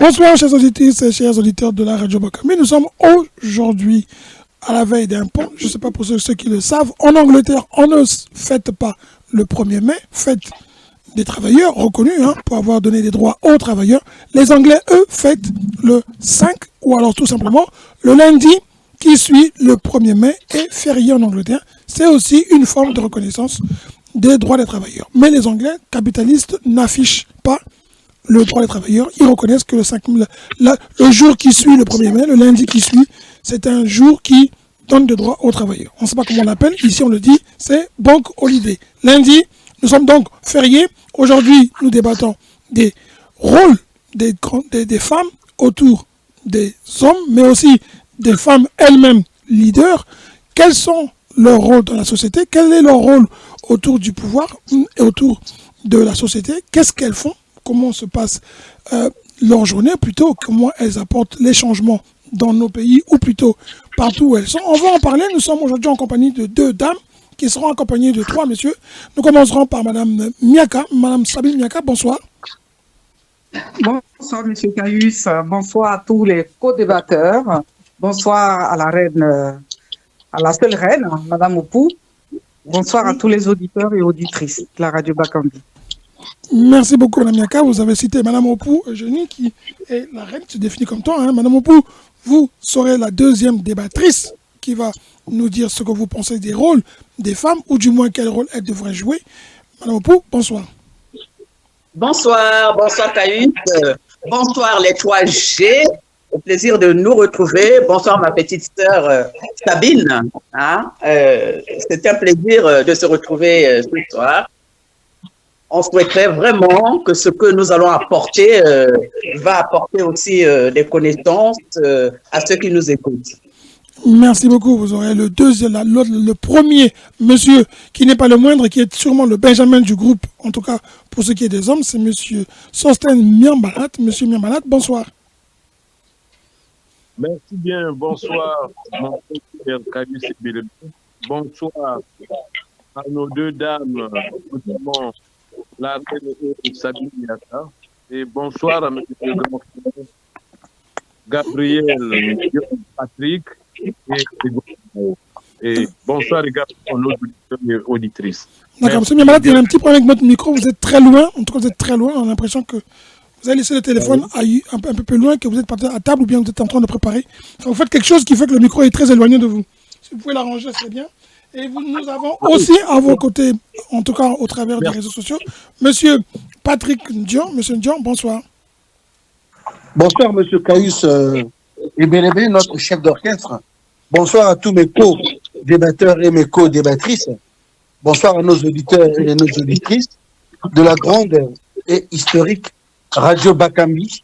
Bonsoir, chers auditrices et chers auditeurs de la radio Bakami. Nous sommes aujourd'hui à la veille d'un pont. Je ne sais pas pour ceux qui le savent. En Angleterre, on ne fête pas le 1er mai, fête des travailleurs reconnus pour avoir donné des droits aux travailleurs. Les Anglais, eux, fêtent le 5 ou alors tout simplement le lundi qui suit le 1er mai et férié en Angleterre. C'est aussi une forme de reconnaissance des droits des travailleurs. Mais les Anglais capitalistes n'affichent pas le droit des travailleurs. Ils reconnaissent que le jour qui suit le 1er mai, le lundi qui suit, c'est un jour qui donne des droits aux travailleurs. On ne sait pas comment on l'appelle. Ici, on le dit, c'est Bank Holiday. Lundi, nous sommes donc fériés. Aujourd'hui, nous débattons des rôles des femmes autour des hommes, mais aussi des femmes elles-mêmes leaders. Quels sont leurs rôles dans la société? Quel est leur rôle autour du pouvoir et autour de la société? Qu'est-ce qu'elles font? Comment se passe leur journée, plutôt comment elles apportent les changements dans nos pays, ou plutôt partout où elles sont. On va en parler. Nous sommes aujourd'hui en compagnie de 2 dames qui seront accompagnées de 3 messieurs. Nous commencerons par Madame Miaka, Madame Sabine Miaka, bonsoir. Bonsoir Monsieur Caius, bonsoir à tous les co-débatteurs, bonsoir à la reine, à la seule reine, Madame Opou, bonsoir à tous les auditeurs et auditrices de la radio Bakambi. Merci beaucoup, Mme Miaka. Vous avez cité Mme Opou Eugénie, qui est la reine, se définit comme toi. Mme Opou, vous serez la deuxième débattrice qui va nous dire ce que vous pensez des rôles des femmes, ou du moins quel rôle elles devraient jouer. Mme Opou, bonsoir. Bonsoir Caius. Bonsoir les 3G. Au plaisir de nous retrouver. Bonsoir ma petite sœur Sabine. C'est un plaisir de se retrouver ce soir. On souhaiterait vraiment que ce que nous allons apporter va apporter aussi des connaissances à ceux qui nous écoutent. Merci beaucoup. Vous aurez le deuxième, le premier monsieur qui n'est pas le moindre, qui est sûrement le Benjamin du groupe, en tout cas pour ce qui est des hommes, c'est monsieur Sosten Miambalat. Monsieur Miambalat, bonsoir. Merci bien, bonsoir, mon frère Caius et Bélé. Bonsoir à nos 2 dames, notamment la reine Sabine Miaka, et bonsoir à M. le grand frère Gabriel Patrick et bonsoir également aux auditeurs et auditrices. D'accord, M. Miambalat, il y a un petit problème avec votre micro, vous êtes très loin, en tout cas vous êtes très loin, on a l'impression que vous avez laissé le téléphone un peu plus loin, que vous êtes parti à table ou bien vous êtes en train de préparer. Enfin, vous faites quelque chose qui fait que le micro est très éloigné de vous. Si vous pouvez l'arranger, c'est bien. Et nous avons aussi à vos côtés, en tout cas au travers des réseaux sociaux, Monsieur Patrick Ndion. Monsieur Ndion, bonsoir. Bonsoir, Monsieur Caius et Bélébé, notre chef d'orchestre. Bonsoir à tous mes co-débatteurs et mes co-débattrices. Bonsoir à nos auditeurs et nos auditrices de la grande et historique Radio Bakambi,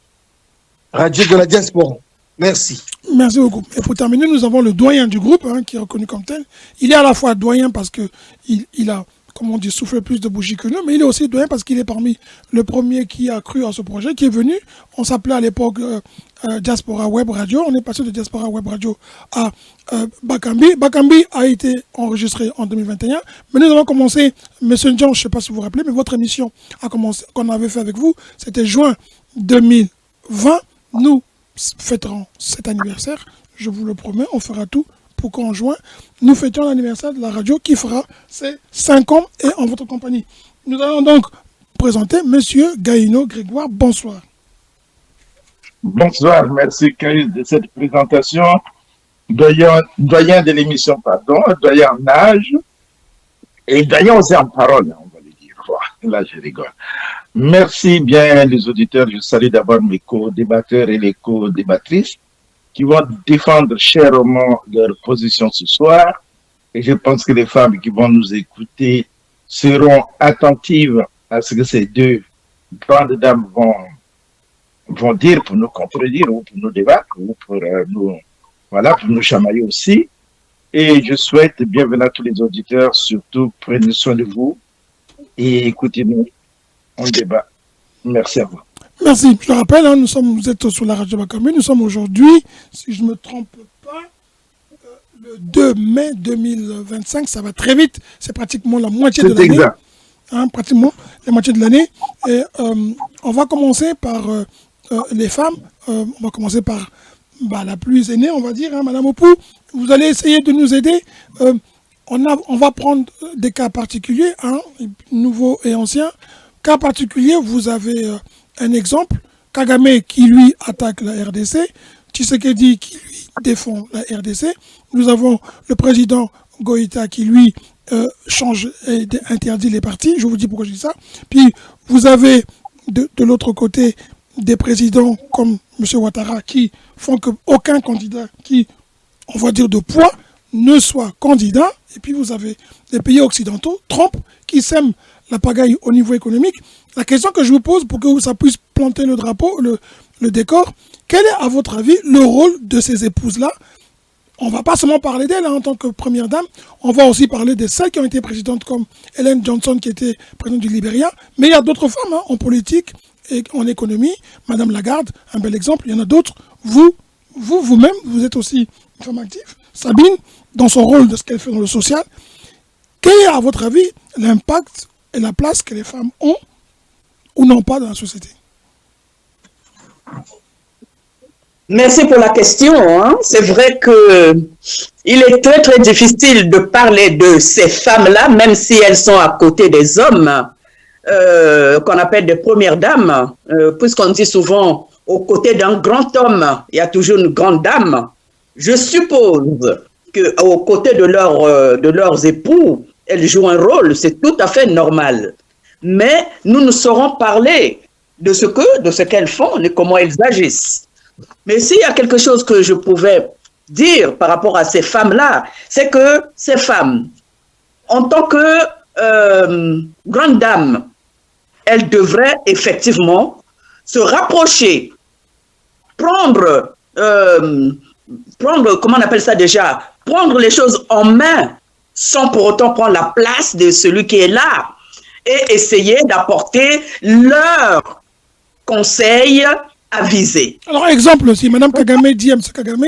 radio de la diaspora. Merci. Merci beaucoup. Et pour terminer, nous avons le doyen du groupe, qui est reconnu comme tel. Il est à la fois doyen parce qu'il a, comme on dit, soufflé plus de bougies que nous, mais il est aussi doyen parce qu'il est parmi le premier qui a cru à ce projet, qui est venu. On s'appelait à l'époque Diaspora Web Radio. On est passé de Diaspora Web Radio à Bakambi. Bakambi a été enregistré en 2021, mais nous avons commencé, Monsieur Ndian, je ne sais pas si vous vous rappelez, mais votre émission a commencé, qu'on avait fait avec vous, c'était juin 2020. Nous fêterons cet anniversaire, je vous le promets, on fera tout pour qu'en juin, nous fêtions l'anniversaire de la radio qui fera ses 5 ans et en votre compagnie. Nous allons donc présenter Monsieur Gaïno Grégoire. Bonsoir. Bonsoir, merci Caius de cette présentation. Doyen de l'émission, doyen en âge et doyen aussi en parole, on va le dire. Là, je rigole. Merci bien les auditeurs. Je salue d'abord mes co-débatteurs et les co-débattrices qui vont défendre chèrement leur position ce soir. Et je pense que les femmes qui vont nous écouter seront attentives à ce que ces 2 grandes dames vont dire pour nous contredire ou pour nous débattre ou pour nous chamailler aussi. Et je souhaite bienvenue à tous les auditeurs, surtout prenez soin de vous et écoutez-nous. On débat. Merci à vous. Merci. Je le rappelle, vous êtes sur la radio Bakambi. Nous sommes aujourd'hui, si je ne me trompe pas, le 2 mai 2025. Ça va très vite. C'est pratiquement la moitié de l'année. Pratiquement la moitié de l'année. Et on va commencer par les femmes. On va commencer par la plus aînée, on va dire, hein, Madame Opou. Vous allez essayer de nous aider. On va prendre des cas particuliers, hein, nouveaux et anciens. Cas particulier, vous avez un exemple. Kagame qui, lui, attaque la RDC. Tshisekedi qui, lui, défend la RDC. Nous avons le président Goïta qui, lui, change et interdit les partis. Je vous dis pourquoi je dis ça. Puis, vous avez de l'autre côté des présidents comme M. Ouattara qui font qu'aucun candidat qui, on va dire, de poids ne soit candidat. Et puis, vous avez les pays occidentaux, Trump, qui sème la pagaille au niveau économique. La question que je vous pose pour que ça puisse planter le drapeau, le décor, quel est, à votre avis, le rôle de ces épouses-là? On ne va pas seulement parler d'elle, hein, en tant que première dame, on va aussi parler de celles qui ont été présidentes comme Ellen Johnson qui était présidente du Libéria, mais il y a d'autres femmes hein, en politique et en économie. Madame Lagarde, un bel exemple, il y en a d'autres. Vous-même, vous êtes aussi une femme active. Sabine, dans son rôle de ce qu'elle fait dans le social, quel est, à votre avis, l'impact et la place que les femmes ont ou n'ont pas dans la société? Merci pour la question. Hein. C'est vrai que il est très très difficile de parler de ces femmes-là, même si elles sont à côté des hommes, qu'on appelle des premières dames, puisqu'on dit souvent aux côtés d'un grand homme, il y a toujours une grande dame. Je suppose qu'aux côtés de leurs époux, elles jouent un rôle, c'est tout à fait normal. Mais nous ne saurons parler de ce qu'elles font et comment elles agissent. Mais s'il y a quelque chose que je pouvais dire par rapport à ces femmes-là, c'est que ces femmes, en tant que grandes dames, elles devraient effectivement se rapprocher, prendre, comment on appelle ça déjà, prendre les choses en main sans pour autant prendre la place de celui qui est là et essayer d'apporter leurs conseils avisés. Alors, exemple, si Mme Kagame dit à M. Kagame,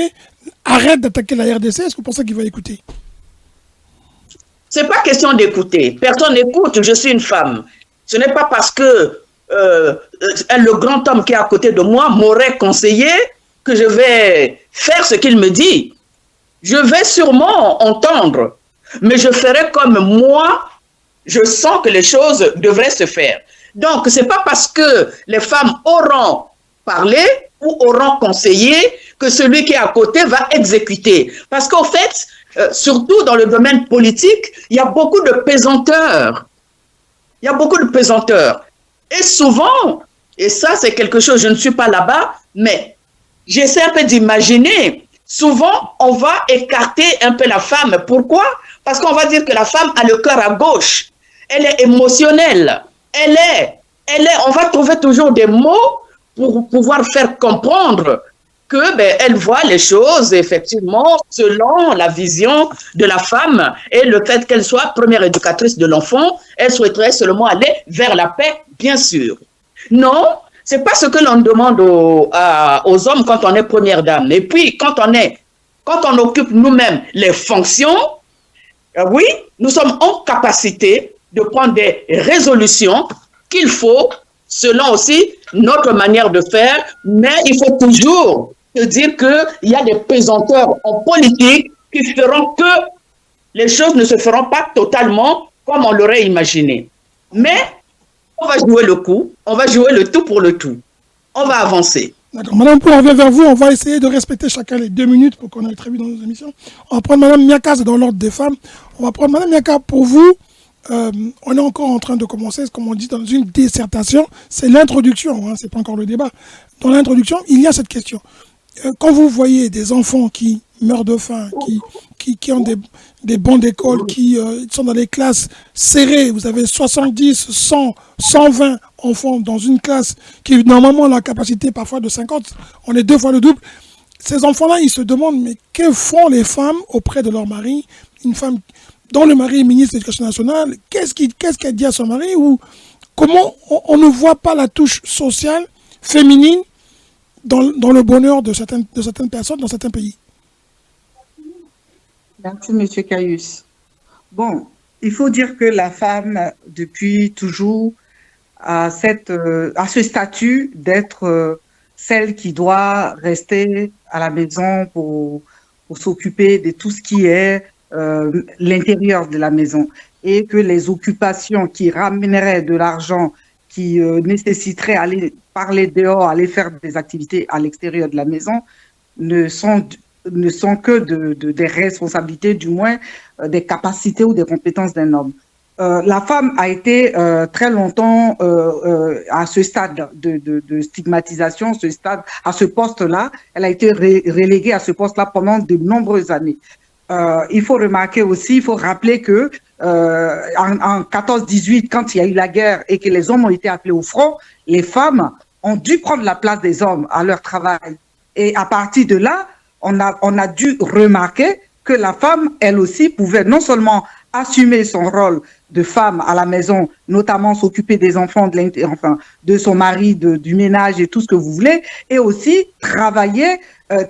arrête d'attaquer la RDC, est-ce que vous pensez qu'il va écouter? Ce n'est pas question d'écouter. Personne n'écoute, je suis une femme. Ce n'est pas parce que le grand homme qui est à côté de moi m'aurait conseillé que je vais faire ce qu'il me dit. Je vais sûrement entendre, mais je ferai comme moi, je sens que les choses devraient se faire. Donc, ce n'est pas parce que les femmes auront parlé ou auront conseillé que celui qui est à côté va exécuter. Parce qu'en fait, surtout dans le domaine politique, il y a beaucoup de pesanteurs. Il y a beaucoup de pesanteurs. Et souvent, et ça c'est quelque chose, je ne suis pas là-bas, mais j'essaie un peu d'imaginer, souvent on va écarter un peu la femme. Pourquoi? Parce qu'on va dire que la femme a le cœur à gauche. Elle est émotionnelle. On va trouver toujours des mots pour pouvoir faire comprendre que elle voit les choses effectivement selon la vision de la femme et le fait qu'elle soit première éducatrice de l'enfant, elle souhaiterait seulement aller vers la paix, bien sûr. Non, c'est pas ce que l'on demande aux hommes quand on est première dame. Et puis quand on occupe nous-mêmes les fonctions, oui, nous sommes en capacité de prendre des résolutions qu'il faut selon aussi notre manière de faire, mais il faut toujours se dire qu'il y a des pesanteurs en politique qui feront que les choses ne se feront pas totalement comme on l'aurait imaginé. Mais on va jouer le coup, on va jouer le tout pour le tout. On va avancer. D'accord. Madame Pou, on revient vers vous. On va essayer de respecter chacun les 2 minutes pour qu'on aille très vite dans nos émissions. On va prendre Madame Miaka, c'est dans l'ordre des femmes. On va prendre Madame Miaka pour vous. On est encore en train de commencer, comme on dit, dans une dissertation. C'est l'introduction, hein, c'est pas encore le débat. Dans l'introduction, il y a cette question. Quand vous voyez des enfants qui meurent de faim, qui ont des bancs d'école, qui sont dans des classes serrées, vous avez 70, 100, 120 enfants dans une classe qui normalement a la capacité parfois de 50, on est 2 fois le double. Ces enfants-là, ils se demandent, mais que font les femmes auprès de leur mari? Une femme dont le mari est ministre de l'Éducation nationale, qu'est-ce qu'elle dit à son mari? Ou comment on ne voit pas la touche sociale féminine dans le bonheur de certaines personnes dans certains pays? Merci, M. Caius. Bon, il faut dire que la femme, depuis toujours, a ce statut d'être celle qui doit rester à la maison pour s'occuper de tout ce qui est l'intérieur de la maison, et que les occupations qui ramèneraient de l'argent, qui nécessiteraient aller parler dehors, aller faire des activités à l'extérieur de la maison, ne sont que des responsabilités, du moins des capacités ou des compétences d'un homme. La femme a été très longtemps à ce stade de stigmatisation, à ce poste-là. Elle a été reléguée à ce poste-là pendant de nombreuses années. Il faut remarquer aussi, il faut rappeler que en 14-18, quand il y a eu la guerre et que les hommes ont été appelés au front, les femmes ont dû prendre la place des hommes à leur travail. Et à partir de là, on a dû remarquer que la femme, elle aussi, pouvait non seulement assumer son rôle de femme à la maison, notamment s'occuper des enfants, de son mari, du ménage et tout ce que vous voulez, et aussi travailler,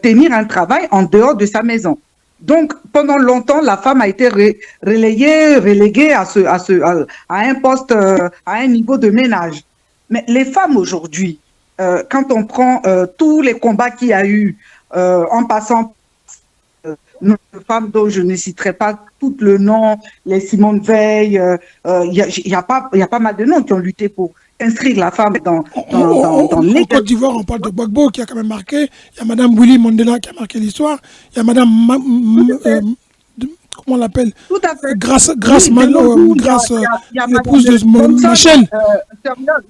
tenir un travail en dehors de sa maison. Donc, pendant longtemps, la femme a été reléguée à un poste, à un niveau de ménage. Mais les femmes aujourd'hui, quand on prend tous les combats qu'il y a eu, en passant notre femme dont je ne citerai pas tout le nom, les Simone Veil, il y a pas mal de noms qui ont lutté pour inscrire la femme dans En Côte d'Ivoire, on parle de Gbagbo qui a quand même marqué, il y a Madame Willy Mandela qui a marqué l'histoire, il y a Madame comment on l'appelle, Grâce l'épouse de Machel.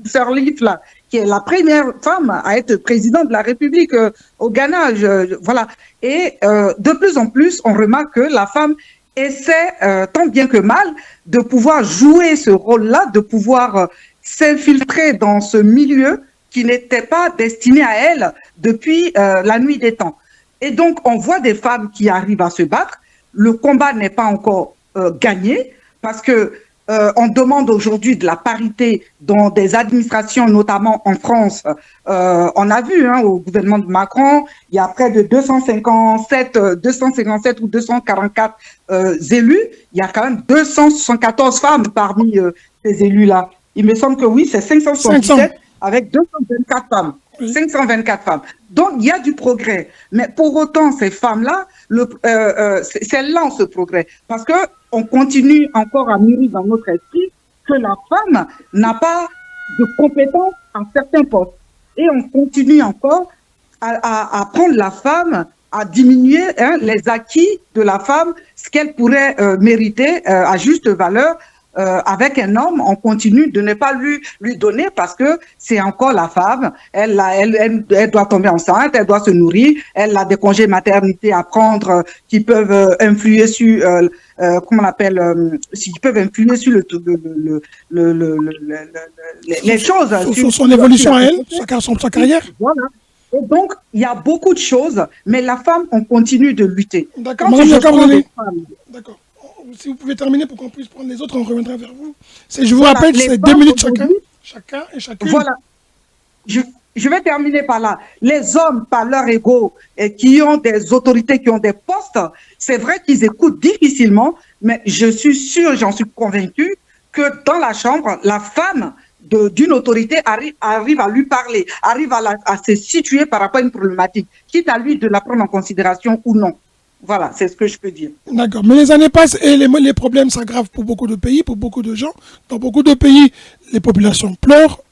Sirleaf, là, qui est la première femme à être présidente de la République au Ghana. Voilà. Et de plus en plus, on remarque que la femme essaie, tant bien que mal, de pouvoir jouer ce rôle-là, de pouvoir s'infiltrer dans ce milieu qui n'était pas destiné à elle depuis la nuit des temps. Et donc, on voit des femmes qui arrivent à se battre. Le combat n'est pas encore gagné parce que on demande aujourd'hui de la parité dans des administrations, notamment en France. On a vu au gouvernement de Macron, il y a près de 257 ou 244 élus. Il y a quand même 274 femmes parmi ces élus-là. Il me semble que oui, c'est 577 avec 224 femmes. 524 femmes. Donc, il y a du progrès. Mais pour autant, ces femmes-là, c'est lent ce progrès. Parce qu'on continue encore à mûrir dans notre esprit que la femme n'a pas de compétences à certains postes. Et on continue encore à prendre la femme, à diminuer les acquis de la femme, ce qu'elle pourrait mériter à juste valeur. Avec un homme, on continue de ne pas lui donner parce que c'est encore la femme. Elle doit tomber enceinte, elle doit se nourrir, elle a des congés maternité à prendre qui peuvent influer sur, comment on appelle, qui peuvent influer sur les choses. Sur son évolution à elle, sa carrière. Voilà. Et donc, il y a beaucoup de choses, mais la femme, on continue de lutter. D'accord. D'accord. Si vous pouvez terminer pour qu'on puisse prendre les autres, on reviendra vers vous. Je vous rappelle, c'est 2 minutes chacun et chacune. Voilà. Je vais terminer par là. Les hommes, par leur ego, et qui ont des autorités, qui ont des postes, c'est vrai qu'ils écoutent difficilement, mais je suis sûre, j'en suis convaincue, que dans la chambre, la femme d'une autorité arrive à lui parler, arrive à se situer par rapport à une problématique, quitte à lui de la prendre en considération ou non. Voilà, c'est ce que je peux dire. D'accord, mais les années passent et les problèmes s'aggravent pour beaucoup de pays, pour beaucoup de gens. Dans beaucoup de pays, les populations pleurent,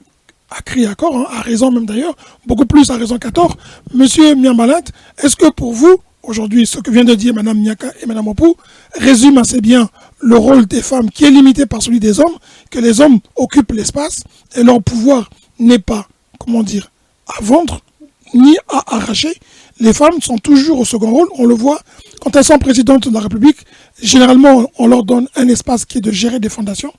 à cri à corps, à raison même d'ailleurs, beaucoup plus à raison qu'à tort. Monsieur Miambalat, est-ce que pour vous, aujourd'hui, ce que vient de dire Mme Nyaka et Mme Opou résume assez bien le rôle des femmes qui est limité par celui des hommes, que les hommes occupent l'espace et leur pouvoir n'est pas, comment dire, à vendre ni à arracher. Les femmes sont toujours au second rôle, on le voit, quand elles sont présidentes de la République, généralement on leur donne un espace qui est de gérer des fondations,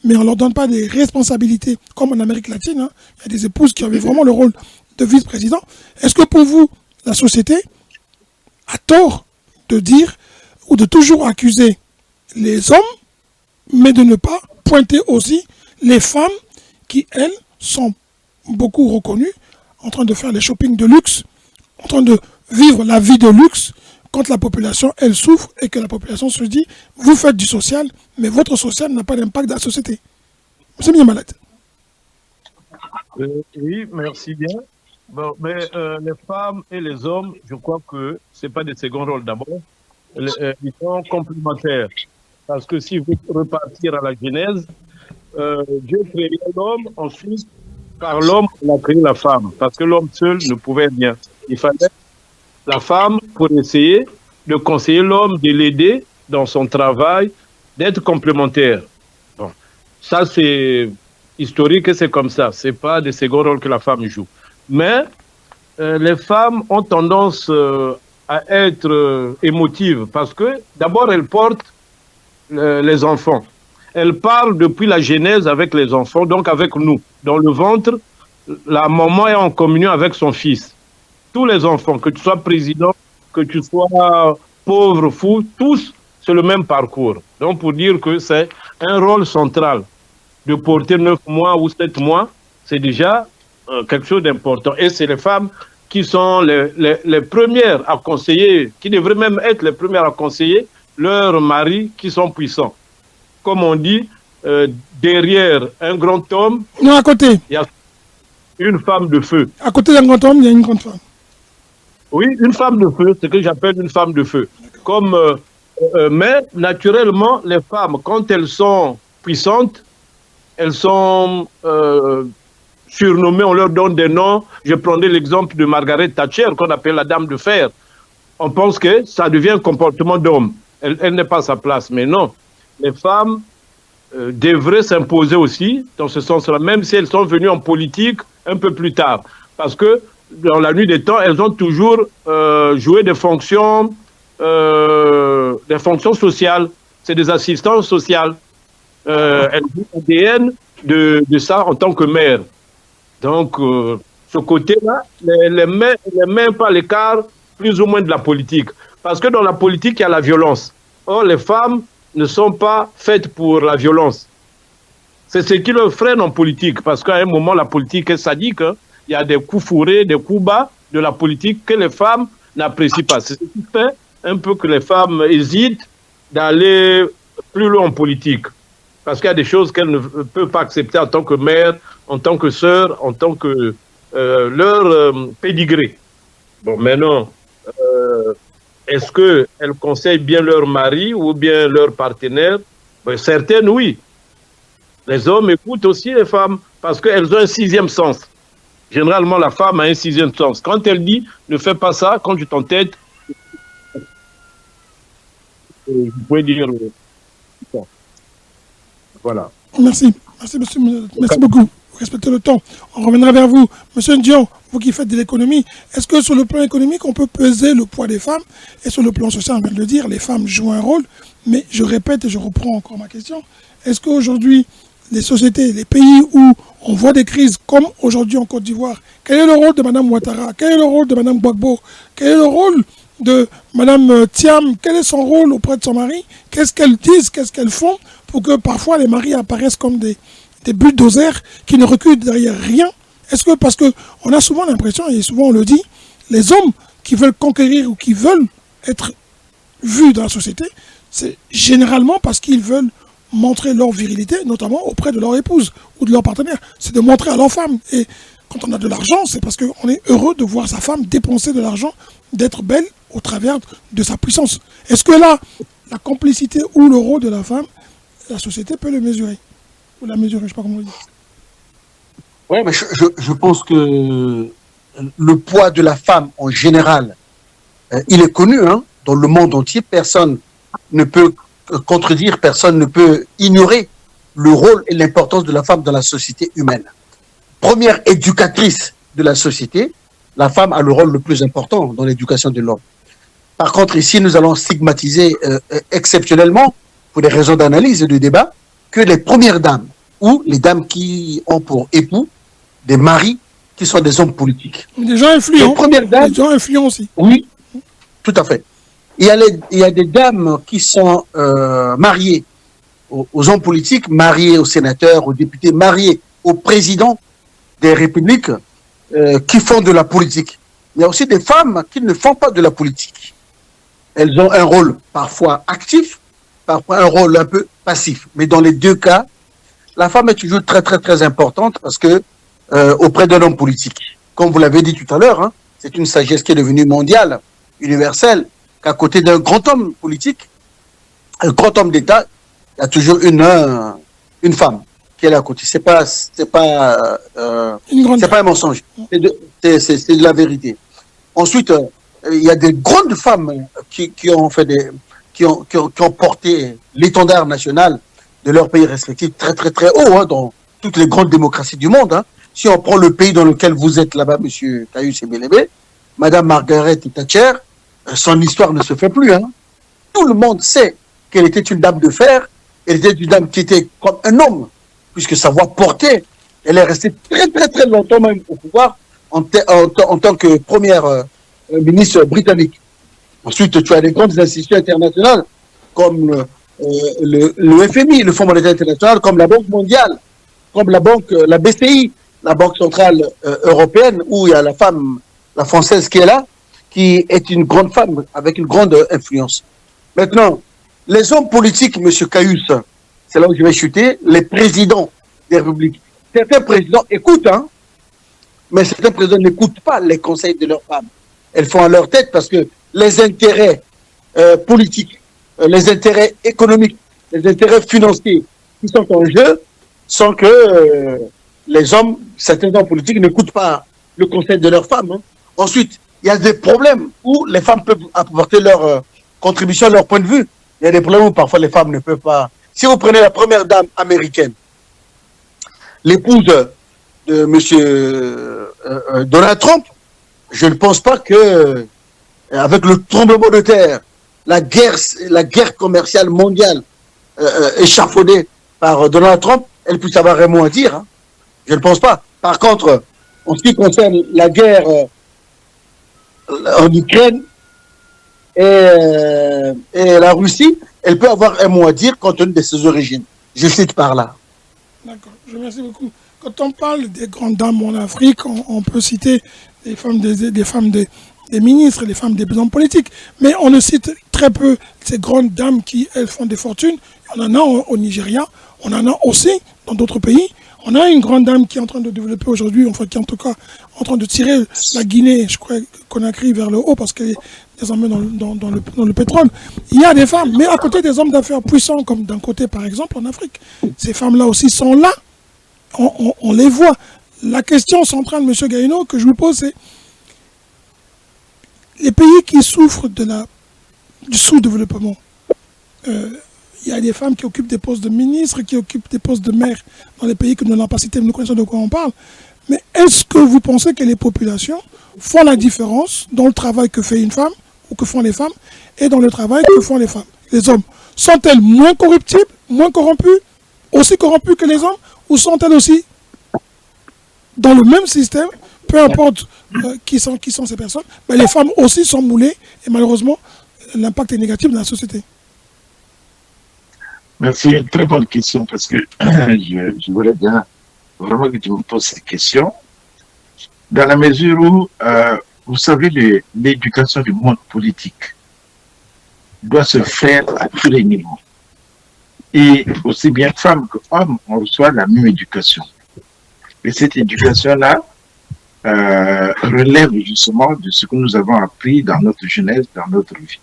mais on ne leur donne pas des responsabilités, comme en Amérique latine, il y a des épouses qui avaient vraiment le rôle de vice-président. Est-ce que pour vous, la société a tort de dire ou de toujours accuser les hommes, mais de ne pas pointer aussi les femmes qui, elles, sont beaucoup reconnues, en train de faire les shopping de luxe, en train de vivre la vie de luxe, quand la population, elle souffre et que la population se dit, vous faites du social, mais votre social n'a pas d'impact dans la société. Monsieur Miambalat. Oui, merci bien. Bon, mais les femmes et les hommes, je crois que ce n'est pas des seconds rôles d'abord. Ils sont complémentaires. Parce que si vous repartir à la Genèse, Dieu créait l'homme, ensuite, par l'homme, il a créé la femme. Parce que l'homme seul ne pouvait rien. Il fallait la femme pour essayer de conseiller l'homme, de l'aider dans son travail, d'être complémentaire. Bon, ça c'est historique et c'est comme ça. C'est pas des seconds rôles que la femme joue. Mais les femmes ont tendance à être émotives parce que d'abord elles portent les enfants. Elles parlent depuis la Genèse avec les enfants, donc avec nous. Dans le ventre, la maman est en communion avec son fils. Tous les enfants, que tu sois président, que tu sois pauvre, fou, tous, c'est le même parcours. Donc pour dire que c'est un rôle central de porter 9 mois ou 7 mois, c'est déjà quelque chose d'important. Et c'est les femmes qui sont les premières à conseiller, qui devraient même être les premières à conseiller leurs maris qui sont puissants. Comme on dit, derrière un grand homme, Non, à côté. il y a une femme de feu. À côté d'un grand homme, il y a une grande femme. Oui, une femme de feu, c'est ce que j'appelle une femme de feu. Comme, mais naturellement, les femmes, quand elles sont puissantes, elles sont surnommées, on leur donne des noms. Je prenais l'exemple de Margaret Thatcher, qu'on appelle la dame de fer. On pense que ça devient un comportement d'homme. Elle n'est pas à sa place, mais non. Les femmes devraient s'imposer aussi dans ce sens-là, même si elles sont venues en politique un peu plus tard. Parce que dans la nuit des temps, elles ont toujours joué des fonctions sociales. C'est des assistantes sociales. Elles jouent l'ADN de ça en tant que mère. Donc, ce côté-là, les met pas à l'écart plus ou moins de la politique. Parce que dans la politique, il y a la violence. Or, les femmes ne sont pas faites pour la violence. C'est ce qui leur freine en politique. Parce qu'à un moment, la politique est sadique. Hein. Il y a des coups fourrés, des coups bas de la politique que les femmes n'apprécient pas. C'est ce qui fait un peu que les femmes hésitent d'aller plus loin en politique. Parce qu'il y a des choses qu'elles ne peuvent pas accepter en tant que mère, en tant que sœur, en tant que leur pédigré. Bon, maintenant, est-ce qu'elles conseillent bien leur mari ou bien leur partenaire? Ben, certaines, oui. Les hommes écoutent aussi les femmes parce qu'elles ont un sixième sens. Généralement, la femme a un sixième sens. Quand elle dit « ne fais pas ça », quand tu t'entêtes, vous pouvez dire voilà. Merci. Merci, monsieur. Merci beaucoup. Vous respectez le temps. On reviendra vers vous. Monsieur Ndion, vous qui faites de l'économie, est-ce que sur le plan économique, on peut peser le poids des femmes? Et sur le plan social, on vient de le dire, les femmes jouent un rôle. Mais je répète et je reprends encore ma question. Est-ce qu'aujourd'hui, les sociétés, les pays où on voit des crises, comme aujourd'hui en Côte d'Ivoire, quel est le rôle de Mme Ouattara? Quel est le rôle de Mme Gbagbo? Quel est le rôle de Mme Thiam? Quel est son rôle auprès de son mari? Qu'est-ce qu'elles disent? Qu'est-ce qu'elles font pour que parfois les maris apparaissent comme des bulldozers qui ne reculent derrière rien? Est-ce que, parce qu'on a souvent l'impression, et souvent on le dit, les hommes qui veulent conquérir ou qui veulent être vus dans la société, c'est généralement parce qu'ils veulent montrer leur virilité, notamment auprès de leur épouse ou de leur partenaire. C'est de montrer à leur femme. Et quand on a de l'argent, c'est parce qu'on est heureux de voir sa femme dépenser de l'argent, d'être belle au travers de sa puissance. Est-ce que là, la complicité ou le rôle de la femme, la société peut le mesurer? Ou la mesurer, je ne sais pas comment le dire. Oui, mais je pense que le poids de la femme en général, il est connu, hein, dans le monde entier. Personne ne peut contredire, personne ne peut ignorer le rôle et l'importance de la femme dans la société humaine. Première éducatrice de la société, la femme a le rôle le plus important dans l'éducation de l'homme. Par contre, ici, nous allons stigmatiser exceptionnellement, pour des raisons d'analyse et de débat, que les premières dames ou les dames qui ont pour époux des maris qui sont des hommes politiques. Des gens influents. Les premières dames, des gens influents aussi. Oui, tout à fait. Il y a des dames qui sont mariées aux hommes politiques, mariées aux sénateurs, aux députés, mariées aux présidents des républiques qui font de la politique. Il y a aussi des femmes qui ne font pas de la politique. Elles ont un rôle parfois actif, parfois un rôle un peu passif. Mais dans les deux cas, la femme est toujours très, très, très importante parce que auprès d'un homme politique. comme vous l'avez dit tout à l'heure, hein, c'est une sagesse qui est devenue mondiale, universelle, qu'à côté d'un grand homme politique, un grand homme d'État, il y a toujours une femme qui est là à côté. C'est pas un mensonge. C'est de la vérité. Ensuite, il y a des grandes femmes qui ont porté l'étendard national de leur pays respectif très très très haut, hein, dans toutes les grandes démocraties du monde. Hein. Si on prend le pays dans lequel vous êtes là-bas, Monsieur Kayus Ebelebe, Madame Margaret Thatcher, son histoire ne se fait plus. Hein. Tout le monde sait qu'elle était une dame de fer, elle était une dame qui était comme un homme, puisque sa voix portée, elle est restée très très très longtemps même au pouvoir en tant que première ministre britannique. Ensuite, tu as des grandes institutions internationales comme le FMI, le Fonds monétaire international, comme la Banque mondiale, comme la BCI, la Banque centrale européenne, où il y a la française qui est là, qui est une grande femme avec une grande influence. Maintenant, les hommes politiques, M. Kayus, c'est là où je vais chuter, les présidents des républiques. Certains présidents écoutent, hein, mais certains présidents n'écoutent pas les conseils de leurs femmes. Elles font à leur tête parce que les intérêts politiques, les intérêts économiques, les intérêts financiers qui sont en jeu sont que certains hommes politiques n'écoutent pas le conseil de leurs femmes. Hein. Ensuite, il y a des problèmes où les femmes peuvent apporter leur contribution, leur point de vue. Il y a des problèmes où parfois les femmes ne peuvent pas. Si vous prenez la première dame américaine, l'épouse de M. Donald Trump, je ne pense pas que, avec le tremblement de terre, la guerre commerciale mondiale échafaudée par Donald Trump, elle puisse avoir un mot à dire. Hein. Je ne pense pas. Par contre, en ce qui concerne la guerre en Ukraine et la Russie, elle peut avoir un mot à dire compte tenu de ses origines. Je cite par là. D'accord, je vous remercie beaucoup. Quand on parle des grandes dames en Afrique, on peut citer des femmes des ministres, des femmes des hommes politiques, mais on ne cite très peu ces grandes dames qui, elles, font des fortunes. On en a au Nigeria, on en a aussi dans d'autres pays. On a une grande dame qui est en train de développer aujourd'hui, enfin qui est en tout cas en train de tirer la Guinée, je crois, Conakry vers le haut parce qu'elle est désormais dans le pétrole. Il y a des femmes, mais à côté des hommes d'affaires puissants, comme d'un côté par exemple en Afrique, ces femmes-là aussi sont là. On les voit. La question centrale, M. Gaïno, que je vous pose, c'est les pays qui souffrent du sous-développement. Il y a des femmes qui occupent des postes de ministres, qui occupent des postes de maires dans les pays que nous n'avons pas cités, nous connaissons de quoi on parle. Mais est-ce que vous pensez que les populations font la différence dans le travail que fait une femme, ou que font les femmes, et dans le travail que font les femmes, les hommes? Sont-elles moins corruptibles, moins corrompues, aussi corrompues que les hommes, ou sont-elles aussi dans le même système, peu importe qui sont ces personnes, mais les femmes aussi sont moulées, et malheureusement, l'impact est négatif dans la société. Merci, une très bonne question parce que je voulais bien vraiment que tu me poses cette question. Dans la mesure où, vous savez, l'éducation du monde politique doit se faire à tous les niveaux. Et aussi bien femmes qu'hommes, on reçoit la même éducation. Et cette éducation-là relève justement de ce que nous avons appris dans notre jeunesse, dans notre vie.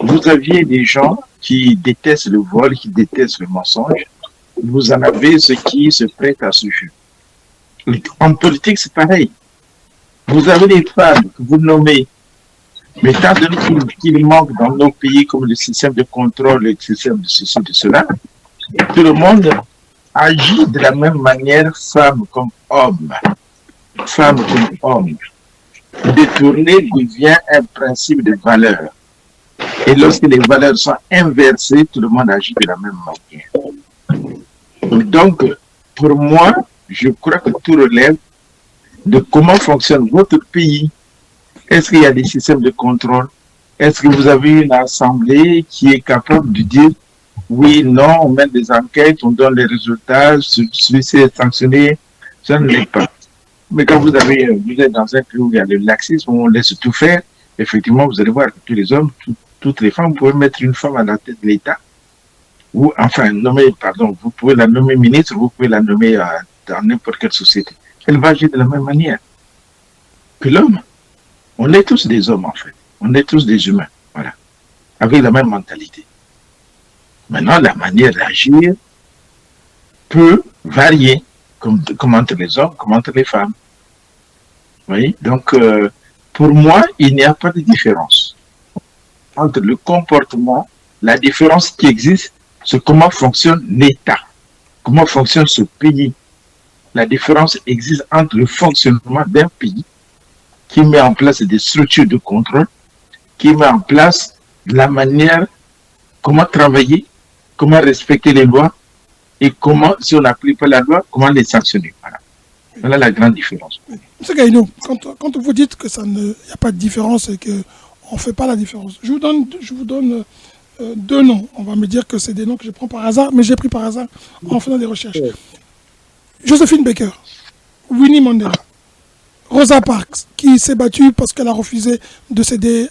Vous aviez des gens qui détestent le vol, qui détestent le mensonge. Vous en avez ceux qui se prêtent à ce jeu. En politique, c'est pareil. Vous avez des femmes que vous nommez, mais tant qu'il manque dans nos pays comme le système de contrôle, le système de ceci, de cela, tout le monde agit de la même manière, femme comme homme. Femme comme homme. Détourner devient un principe de valeur. Et lorsque les valeurs sont inversées, tout le monde agit de la même manière. Donc, pour moi, je crois que tout relève de comment fonctionne votre pays. Est-ce qu'il y a des systèmes de contrôle? Est-ce que vous avez une assemblée qui est capable de dire oui, non, on mène des enquêtes, on donne les résultats, celui-ci est sanctionné? Ça ne l'est pas. Mais quand vous êtes dans un pays où il y a le laxisme, où on laisse tout faire, effectivement, vous allez voir que tous les hommes, toutes les femmes, vous pouvez mettre une femme à la tête de l'État, ou enfin, vous pouvez la nommer ministre, vous pouvez la nommer dans n'importe quelle société. Elle va agir de la même manière. que l'homme. On est tous des hommes, en fait. On est tous des humains, voilà, avec la même mentalité. Maintenant, la manière d'agir peut varier, comme entre les hommes, comme entre les femmes. Vous voyez? Donc, pour moi, il n'y a pas de différence entre le comportement. La différence qui existe, c'est comment fonctionne l'État, comment fonctionne ce pays. La différence existe entre le fonctionnement d'un pays qui met en place des structures de contrôle, qui met en place la manière, comment travailler, comment respecter les lois, et comment, si on n'applique pas la loi, comment les sanctionner. Voilà, voilà la grande différence. M. Gaïno, quand vous dites que ça n'y a pas de différence et qu'on ne fait pas la différence, je vous donne deux noms. On va me dire que c'est des noms que je prends par hasard, mais j'ai pris par hasard en faisant des recherches. Josephine Baker, Winnie Mandela, Rosa Parks, qui s'est battue parce qu'elle a refusé de céder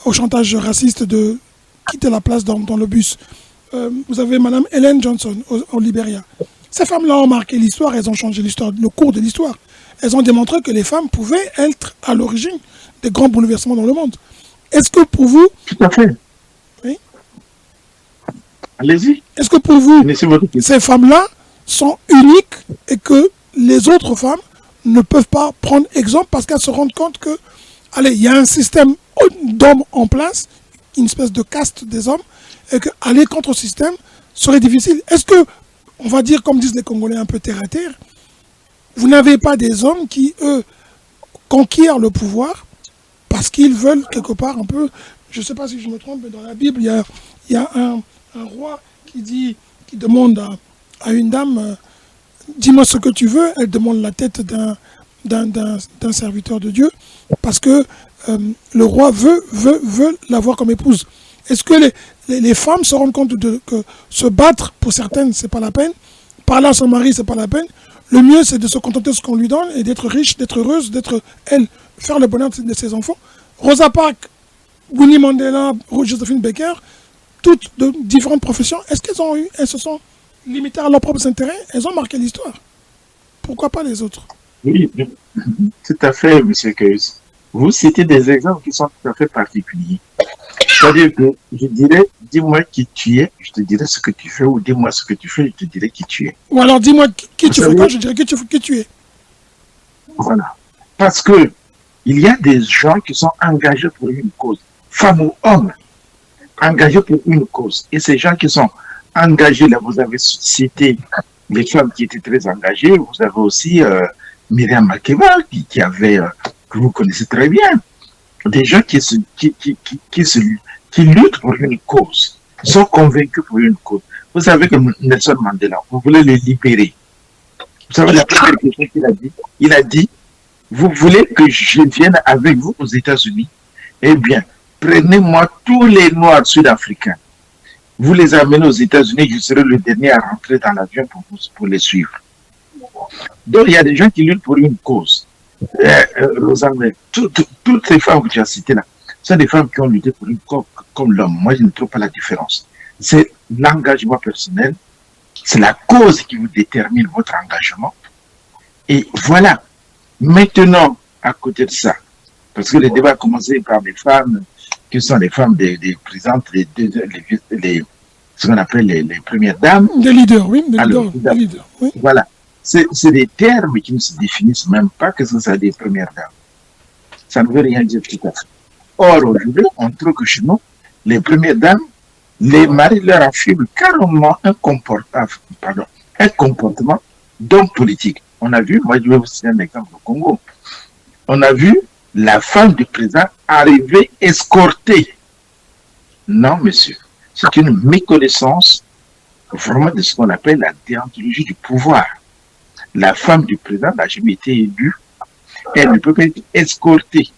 au chantage raciste de quitter la place dans le bus. Vous avez Madame Ellen Johnson au Libéria. Ces femmes-là ont marqué l'histoire, elles ont changé l'histoire, le cours de l'histoire. Elles ont démontré que les femmes pouvaient être à l'origine des grands bouleversements dans le monde. Est-ce que pour vous... Tout à fait. Oui. Allez-y. Est-ce que pour vous, ces femmes-là sont uniques et que les autres femmes ne peuvent pas prendre exemple parce qu'elles se rendent compte que, allez, il y a un système d'hommes en place, une espèce de caste des hommes, et qu'aller contre le système serait difficile. Est-ce que, on va dire, comme disent les Congolais un peu terre à terre, vous n'avez pas des hommes qui, eux, conquièrent le pouvoir parce qu'ils veulent quelque part un peu, je ne sais pas si je me trompe, mais dans la Bible, il y a un roi qui demande à une dame, dis-moi ce que tu veux. Elle demande la tête d'un serviteur de Dieu parce que le roi veut l'avoir comme épouse. Est-ce que les femmes se rendent compte que se battre pour certaines, c'est pas la peine, parler à son mari, c'est pas la peine. Le mieux, c'est de se contenter de ce qu'on lui donne et d'être riche, d'être heureuse, d'être elle, faire le bonheur de ses enfants. Rosa Parks, Winnie Mandela, Josephine Baker, toutes de différentes professions, est-ce qu'elles se sont limitées à leurs propres intérêts? Elles ont marqué l'histoire. Pourquoi pas les autres? Oui, tout à fait, M. Keus. Vous citez des exemples qui sont tout à fait particuliers. C'est-à-dire que je dirais, dis-moi qui tu es, je te dirai ce que tu fais, ou dis-moi ce que tu fais, je te dirai qui tu es. Ou alors dis-moi qui tu fais, je dirai qui tu es. Voilà. Parce que il y a des gens qui sont engagés pour une cause, femmes ou hommes, engagés pour une cause. Et ces gens qui sont engagés, là, vous avez cité les femmes qui étaient très engagées, vous avez aussi Myriam Makeba, que vous connaissez très bien. Des gens qui luttent pour une cause, sont convaincus pour une cause. Vous savez que Nelson Mandela, vous voulez le libérer. Vous savez la première question qu'il a dit? Il a dit, vous voulez que je vienne avec vous aux États-Unis? Eh bien, prenez-moi tous les Noirs sud-africains. Vous les amenez aux États-Unis, je serai le dernier à rentrer dans l'avion pour les suivre. Donc, il y a des gens qui luttent pour une cause. Rosanne, toutes ces femmes que tu as citées là, sont des femmes qui ont lutté pour une cause comme l'homme. Moi, je ne trouve pas la différence. C'est l'engagement personnel, c'est la cause qui vous détermine votre engagement. Et voilà. Maintenant, à côté de ça, parce que le débat a commencé par les femmes, qui sont les femmes des présidentes, ce qu'on appelle les premières dames. Des leaders, oui. Des leaders, oui. Voilà. C'est des termes qui ne se définissent même pas que ce soit des premières dames. Ça ne veut rien dire tout à fait. Or, aujourd'hui, on trouve que chez nous, les premières dames, les maris leur affirment carrément un comportement d'homme politique. On a vu, moi je vais vous citer un exemple au Congo, on a vu la femme du président arriver escortée. Non, monsieur, c'est une méconnaissance vraiment de ce qu'on appelle la déontologie du pouvoir. La femme du président n'a jamais été élue. Elle ne peut pas être escortée.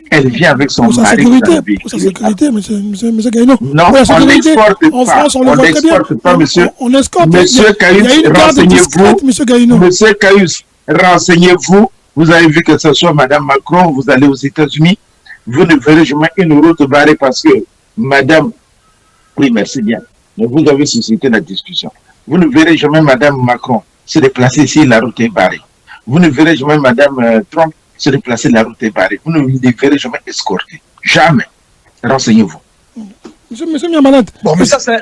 Elle vient avec son mari. Pour sa sécurité, monsieur Gaïno. Non, on n'exporte pas. En France, on le voit très bien. Pas, monsieur. On escorte. Monsieur Caïus, renseignez-vous. Monsieur Gaïno. Monsieur Caïus, renseignez-vous. Vous avez vu que ce soit Madame Macron, vous allez aux États-Unis, vous ne verrez jamais une route barrée parce que Madame, oui, merci bien, mais vous avez suscité la discussion. Vous ne verrez jamais Madame Macron se déplacer ici, la route est barrée. vous ne verrez jamais Madame Trump se déplacer, la route est barrée. Vous ne verrez jamais escorter. Jamais. Renseignez-vous. Monsieur Miamalade. Bon, mais ça, c'est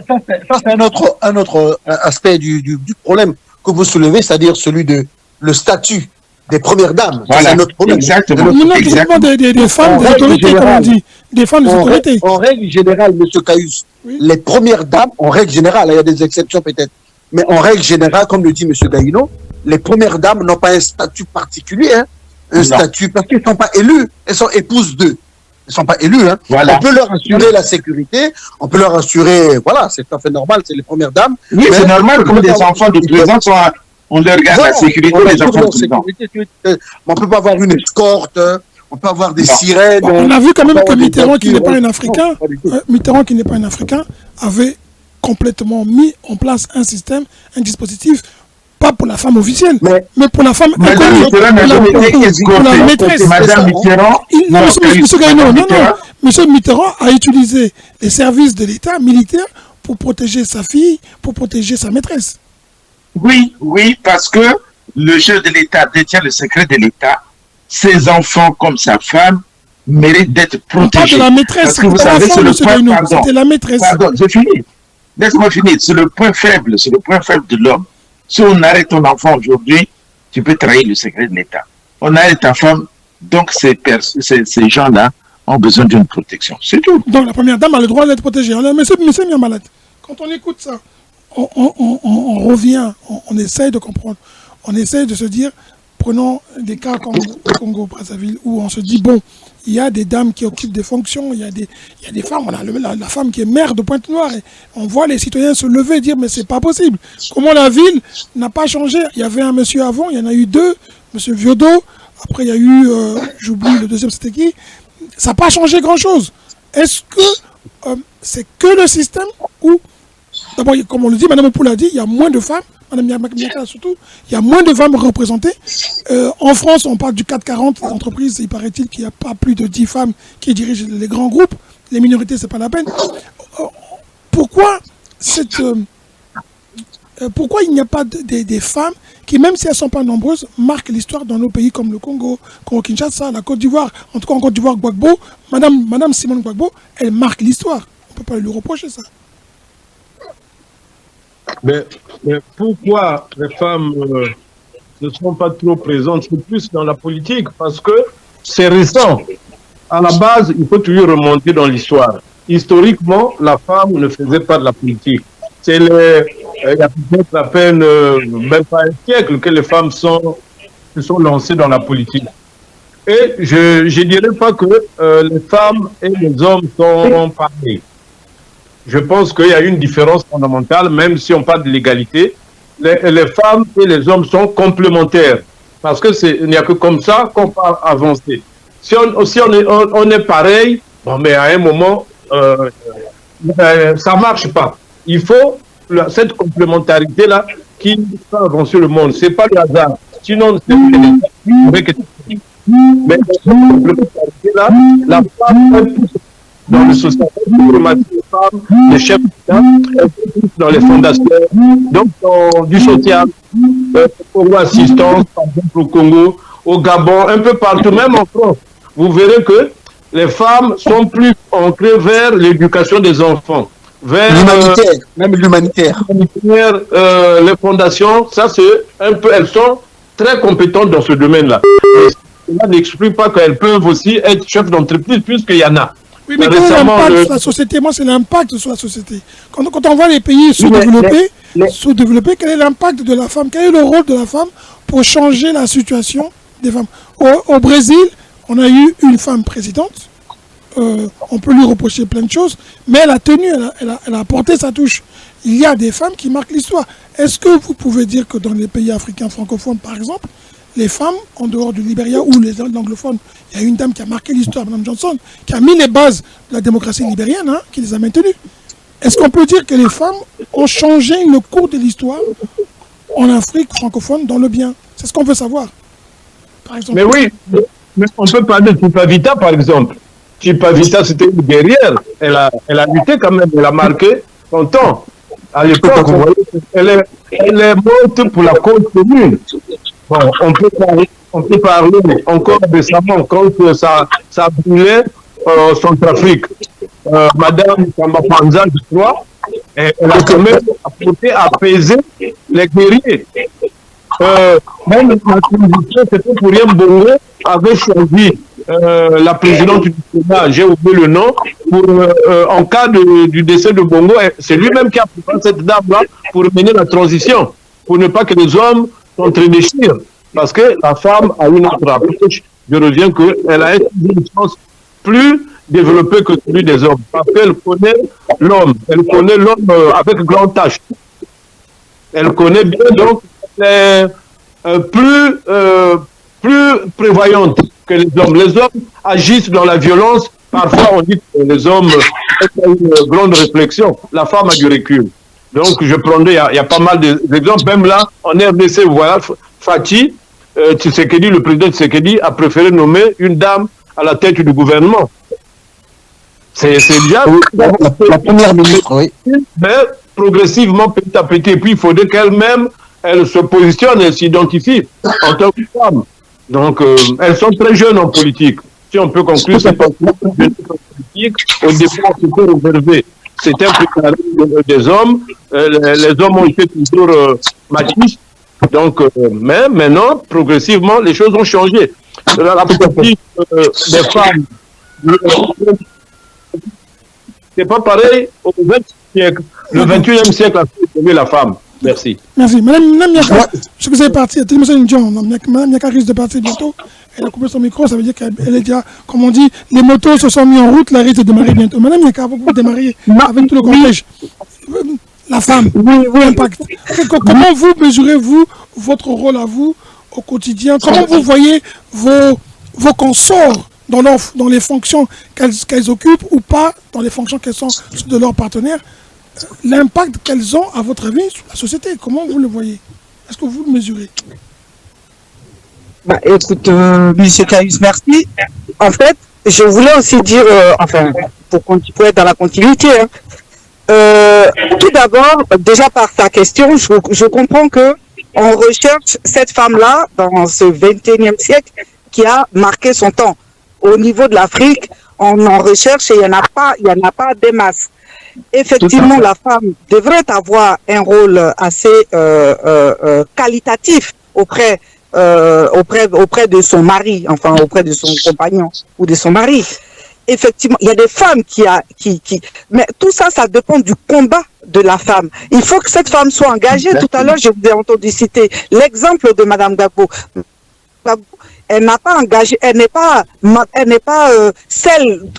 un autre aspect du problème que vous soulevez, c'est-à-dire celui de le statut des premières dames. Voilà. C'est notre problème. Exactement. Des femmes d'autorité, comme on dit. Des femmes d'autorité. En règle générale, M. Caius, Oui. les premières dames, en règle générale, il y a des exceptions peut-être, mais en règle générale, comme le dit M. Gaïno, les premières dames n'ont pas un statut particulier, hein, statut, parce qu'elles ne sont pas élues, elles sont épouses d'eux. Elles ne sont pas élues. Hein. Voilà. On peut leur assurer la sécurité, on peut leur assurer, voilà, c'est tout à fait normal, c'est les premières dames. Oui, c'est normal, comme des enfants de 13 ans sont on leur garde la sécurité des enfants de 13 ans. On ne peut pas avoir une escorte, on peut avoir des sirènes. Bon, on a vu quand même que Mitterrand, qui n'est pas un Africain, Mitterrand, qui n'est pas un Africain, avait complètement mis en place un système, un dispositif, pas pour la femme officielle, mais pour la femme Madame Mitterrand n'a jamais été escortée. pour la maîtresse. Madame Mitterrand, Monsieur Gaïno, non. Monsieur Mitterrand a utilisé les services de l'État militaire pour protéger sa fille, pour protéger sa maîtresse. Oui, parce que le chef de l'État détient le secret de l'État. Ses enfants, comme sa femme, méritent d'être protégés. On parle de la maîtresse, parce que vous savez, c'est le point, pardon, c'était la maîtresse. Pardon, j'ai fini. Laisse-moi finir. C'est le point faible de l'homme. Si on arrête ton enfant aujourd'hui, tu peux trahir le secret de l'État. On arrête ta femme, donc ces gens-là ont besoin d'une protection. C'est tout. Donc la première dame a le droit d'être protégée. Alors, monsieur Miamalade, quand on écoute ça, on revient, on essaye de comprendre, on essaye de se dire, prenons des cas comme le Congo-Brazzaville, où on se dit, bon, il y a des dames qui occupent des fonctions, il y a des femmes, on a la femme qui est maire de Pointe-Noire, et on voit les citoyens se lever et dire, mais c'est pas possible. Comment la ville n'a pas changé? Il y avait un monsieur avant, il y en a eu deux, monsieur Viodo, après il y a eu, j'oublie le deuxième, c'était qui? Ça n'a pas changé grand-chose. Est-ce que c'est que le système ou, d'abord, comme on le dit, Mme Opoul a dit, il y a moins de femmes, Mme Miaka surtout, il y a moins de femmes représentées. En France, on parle du 440 des entreprises, il paraît-il qu'il n'y a pas plus de 10 femmes qui dirigent les grands groupes. Les minorités, ce n'est pas la peine. Pourquoi il n'y a pas des femmes qui, même si elles ne sont pas nombreuses, marquent l'histoire dans nos pays comme le Congo, Congo-Kinshasa, la Côte d'Ivoire, en tout cas en Côte d'Ivoire, Gbagbo, Madame Simone Gbagbo, elle marque l'histoire. On ne peut pas lui reprocher ça. Mais pourquoi les femmes ne sont pas trop présentes, c'est plus dans la politique? Parce que c'est récent. À la base, il faut toujours remonter dans l'histoire. Historiquement, la femme ne faisait pas de la politique. Il y a peut-être à peine, même pas un siècle, que les femmes se sont lancées dans la politique. Et je ne dirais pas que les femmes et les hommes sont pareils. Je pense qu'il y a une différence fondamentale, même si on parle de l'égalité. Les femmes et les hommes sont complémentaires. Parce qu'il n'y a que comme ça qu'on peut avancer. Si on est pareil, bon, mais à un moment, ça ne marche pas. Il faut cette complémentarité-là qui fait avancer le monde. Ce n'est pas le hasard. Sinon, c'est mais cette complémentarité-là, la femme dans le social, les chefs d'État, dans les fondations, donc du social, pour l'assistance, par exemple au Congo, au Gabon, un peu partout, même en France. Vous verrez que les femmes sont plus ancrées vers l'éducation des enfants, vers l'humanitaire, même l'humanitaire. Les fondations, ça c'est un peu, elles sont très compétentes dans ce domaine-là. Cela n'explique pas qu'elles peuvent aussi être chefs d'entreprise, puisqu'il y en a. Oui, mais quel est l'impact sur la société? Moi, c'est l'impact sur la société. Quand on voit les pays sous-développés, quel est l'impact de la femme? Quel est le rôle de la femme pour changer la situation des femmes? Au Brésil, on a eu une femme présidente. On peut lui reprocher plein de choses, mais elle a tenu, elle a apporté sa touche. Il y a des femmes qui marquent l'histoire. Est-ce que vous pouvez dire que dans les pays africains francophones, par exemple, les femmes, en dehors du Libéria ou les anglophones, il y a une dame qui a marqué l'histoire, Mme Johnson, qui a mis les bases de la démocratie libérienne, qui les a maintenues. Est-ce qu'on peut dire que les femmes ont changé le cours de l'histoire en Afrique francophone dans le bien? C'est ce qu'on veut savoir. Par exemple. Mais oui, mais on peut parler de Tipavita, par exemple. Tipavita, c'était une guerrière. Elle a lutté quand même, elle a marqué son temps. À l'époque, elle est morte pour la cause commune. Bon, on peut parler encore récemment quand ça brûlait Centrafrique. Madame Samba Panza, je crois, elle a quand même apporté à apaiser les guerriers. Même la transition, c'était pour rien, Bongo avait choisi la présidente du Sénat, j'ai oublié le nom, pour, en cas du décès de Bongo, c'est lui-même qui a préparé cette dame-là pour mener la transition, pour ne pas que les hommes s'entredéchirent. Parce que la femme a une autre approche. Je reviens qu'elle a une chance plus développée que celui des hommes. Parce qu'elle connaît l'homme. Elle connaît l'homme avec grand H. Elle connaît bien, donc, elle est plus prévoyante que les hommes. Les hommes agissent dans la violence. Parfois, on dit que les hommes ont une grande réflexion. La femme a du recul. Donc, je prendrais, il y a pas mal d'exemples. Même là, en RDC, voilà, Fatih, Tshisekedi, le président Tshisekedi, a préféré nommer une dame à la tête du gouvernement. C'est bien. La première ministre, oui. Mais progressivement, petit à petit, et puis il faudrait qu'elle-même, elle se positionne, elle s'identifie en tant que femme. Donc, elles sont très jeunes en politique. Si on peut conclure cette politique, au départ, c'était réservé. C'était un peu des hommes. Les hommes ont été toujours machistes. Donc, mais maintenant, progressivement, les choses ont changé. La politique des femmes, c'est pas pareil au XXe siècle. Le XXIe siècle a fait la femme. Merci. Merci. Madame Miaka, je vous ai parti. Madame Miaka risque de partir bientôt. Elle a coupé son micro, ça veut dire qu'elle est déjà, comme on dit, les motos se sont mis en route, la risque de démarrer bientôt. Madame Miaka, vous pouvez démarrer avec tout le cortège. La femme, l'impact. Comment vous mesurez-vous votre rôle à vous au quotidien? Comment vous voyez vos consorts dans les fonctions qu'elles occupent ou pas, dans les fonctions qu'elles sont de leurs partenaires? L'impact qu'elles ont, à votre avis, sur la société, comment vous le voyez? Est-ce que vous le mesurez? Écoute, monsieur Caius, merci. En fait, je voulais aussi dire, pour être dans la continuité, tout d'abord, déjà par sa question, je comprends que on recherche cette femme-là dans ce 21e siècle qui a marqué son temps. Au niveau de l'Afrique, on en recherche et il n'y en a pas des masses. Effectivement, la femme devrait avoir un rôle assez qualitatif auprès de son mari, enfin auprès de son compagnon ou de son mari. Effectivement, il y a des femmes mais tout ça, ça dépend du combat de la femme. Il faut que cette femme soit engagée. Tout à l'heure, je vous ai entendu citer l'exemple de Madame Gbagbo. Elle n'a pas engagé, elle n'est pas celle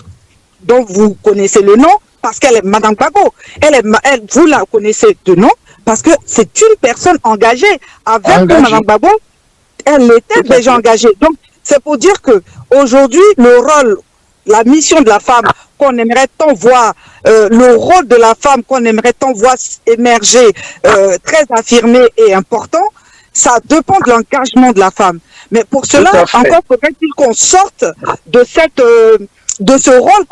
dont vous connaissez le nom, parce qu'elle est Madame Gbagbo. Vous la connaissez de nom, parce que c'est une personne engagée. Avec Madame Gbagbo, elle était déjà engagée. Donc, c'est pour dire que aujourd'hui, le rôle, la mission de la femme qu'on aimerait tant voir, le rôle de la femme qu'on aimerait tant voir émerger, très affirmé et important, ça dépend de l'engagement de la femme. Mais pour cela, encore faudrait-il qu'on sorte de ce rôle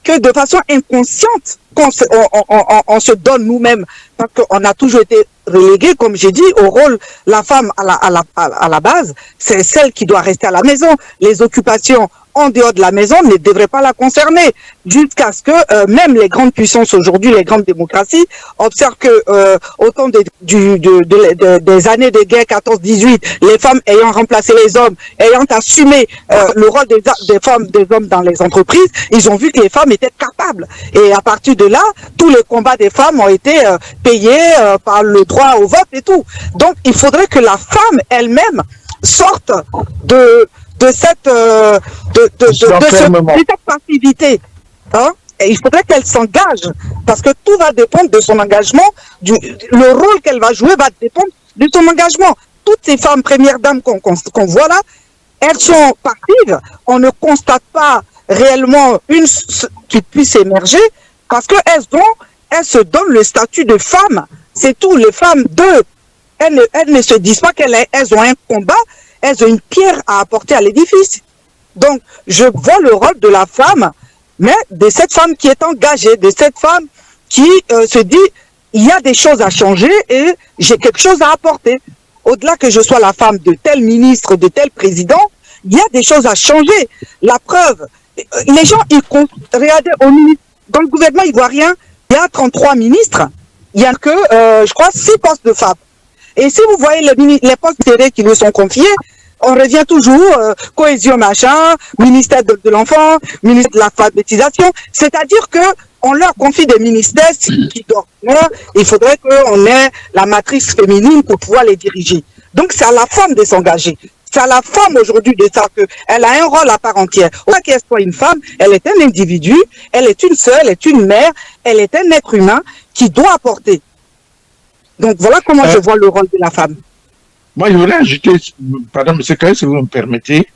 que de façon inconsciente, on se donne nous-mêmes, parce qu'on a toujours été relégué, comme j'ai dit, au rôle, la femme à la base, c'est celle qui doit rester à la maison. Les occupations en dehors de la maison ne devraient pas la concerner, jusqu'à ce que même les grandes puissances aujourd'hui, les grandes démocraties, observent que au temps des années de guerre 14-18, les femmes ayant remplacé les hommes, ayant assumé le rôle des femmes, des hommes dans les entreprises, ils ont vu que les femmes étaient capables. Et à partir de là, tous les combats des femmes ont été payés par le droit au vote et tout. Donc, il faudrait que la femme elle-même sorte de cette passivité. Hein? Et il faudrait qu'elle s'engage, parce que tout va dépendre de son engagement, le rôle qu'elle va jouer va dépendre de son engagement. Toutes ces femmes premières dames qu'on voit là, elles sont passives, on ne constate pas réellement une qui puisse émerger, parce qu'elles se donnent le statut de femme. C'est tout, les femmes elles ne se disent pas qu'elles ont un combat, elles ont une pierre à apporter à l'édifice. Donc, je vois le rôle de la femme, mais de cette femme qui est engagée, de cette femme qui se dit, il y a des choses à changer et j'ai quelque chose à apporter. au-delà que je sois la femme de tel ministre, de tel président, il y a des choses à changer. La preuve, les gens, regardez, dans le gouvernement ivoirien, il y a 33 ministres, il n'y a que, je crois, 6 postes de femmes. Et si vous voyez les postes d'intérêt qui nous sont confiés, on revient toujours, cohésion machin, ministère de l'enfant, ministre de l'alphabétisation, c'est-à-dire que on leur confie des ministères qui doivent, il faudrait qu'on ait la matrice féminine pour pouvoir les diriger. Donc c'est à la femme de s'engager. C'est à la femme aujourd'hui de ça qu'elle a un rôle à part entière. Au lieu qu'elle soit une femme, elle est un individu, elle est une sœur, elle est une mère, elle est un être humain qui doit apporter. Donc voilà comment je vois le rôle de la femme. Moi, je voulais ajouter, pardon, M. Kaye, si vous me permettez,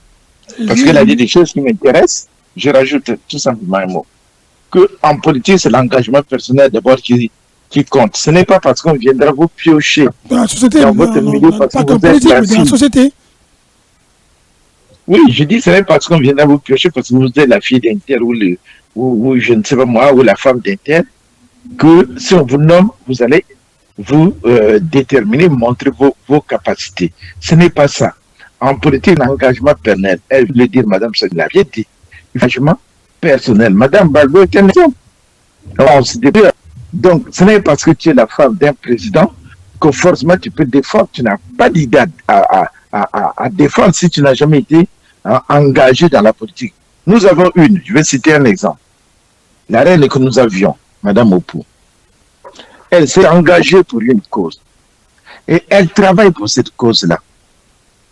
parce qu'elle a dit des choses qui m'intéressent, je rajoute tout simplement un mot. Qu'en politique, c'est l'engagement personnel d'abord qui compte. Ce n'est pas parce qu'on viendra vous piocher dans la société, dans votre milieu parce que vous êtes la fille. Dans la société. Oui, je dis, ce n'est pas parce qu'on viendra vous piocher parce que vous êtes la fille d'un tel ou je ne sais pas moi, ou la femme d'un tel, que si on vous nomme, vous allez vous déterminer, montrer vos capacités. Ce n'est pas ça. En politique, l'engagement personnel, elle veut le dire, Madame Sadi l'avait dit, engagement personnel. Madame Balbo est un exemple. Donc, ce n'est parce que tu es la femme d'un président que forcément tu peux défendre. Tu n'as pas d'idée à défendre si tu n'as jamais été engagé dans la politique. Nous avons je vais citer un exemple. La reine que nous avions, Madame Opou, elle s'est engagée pour une cause. Et elle travaille pour cette cause-là.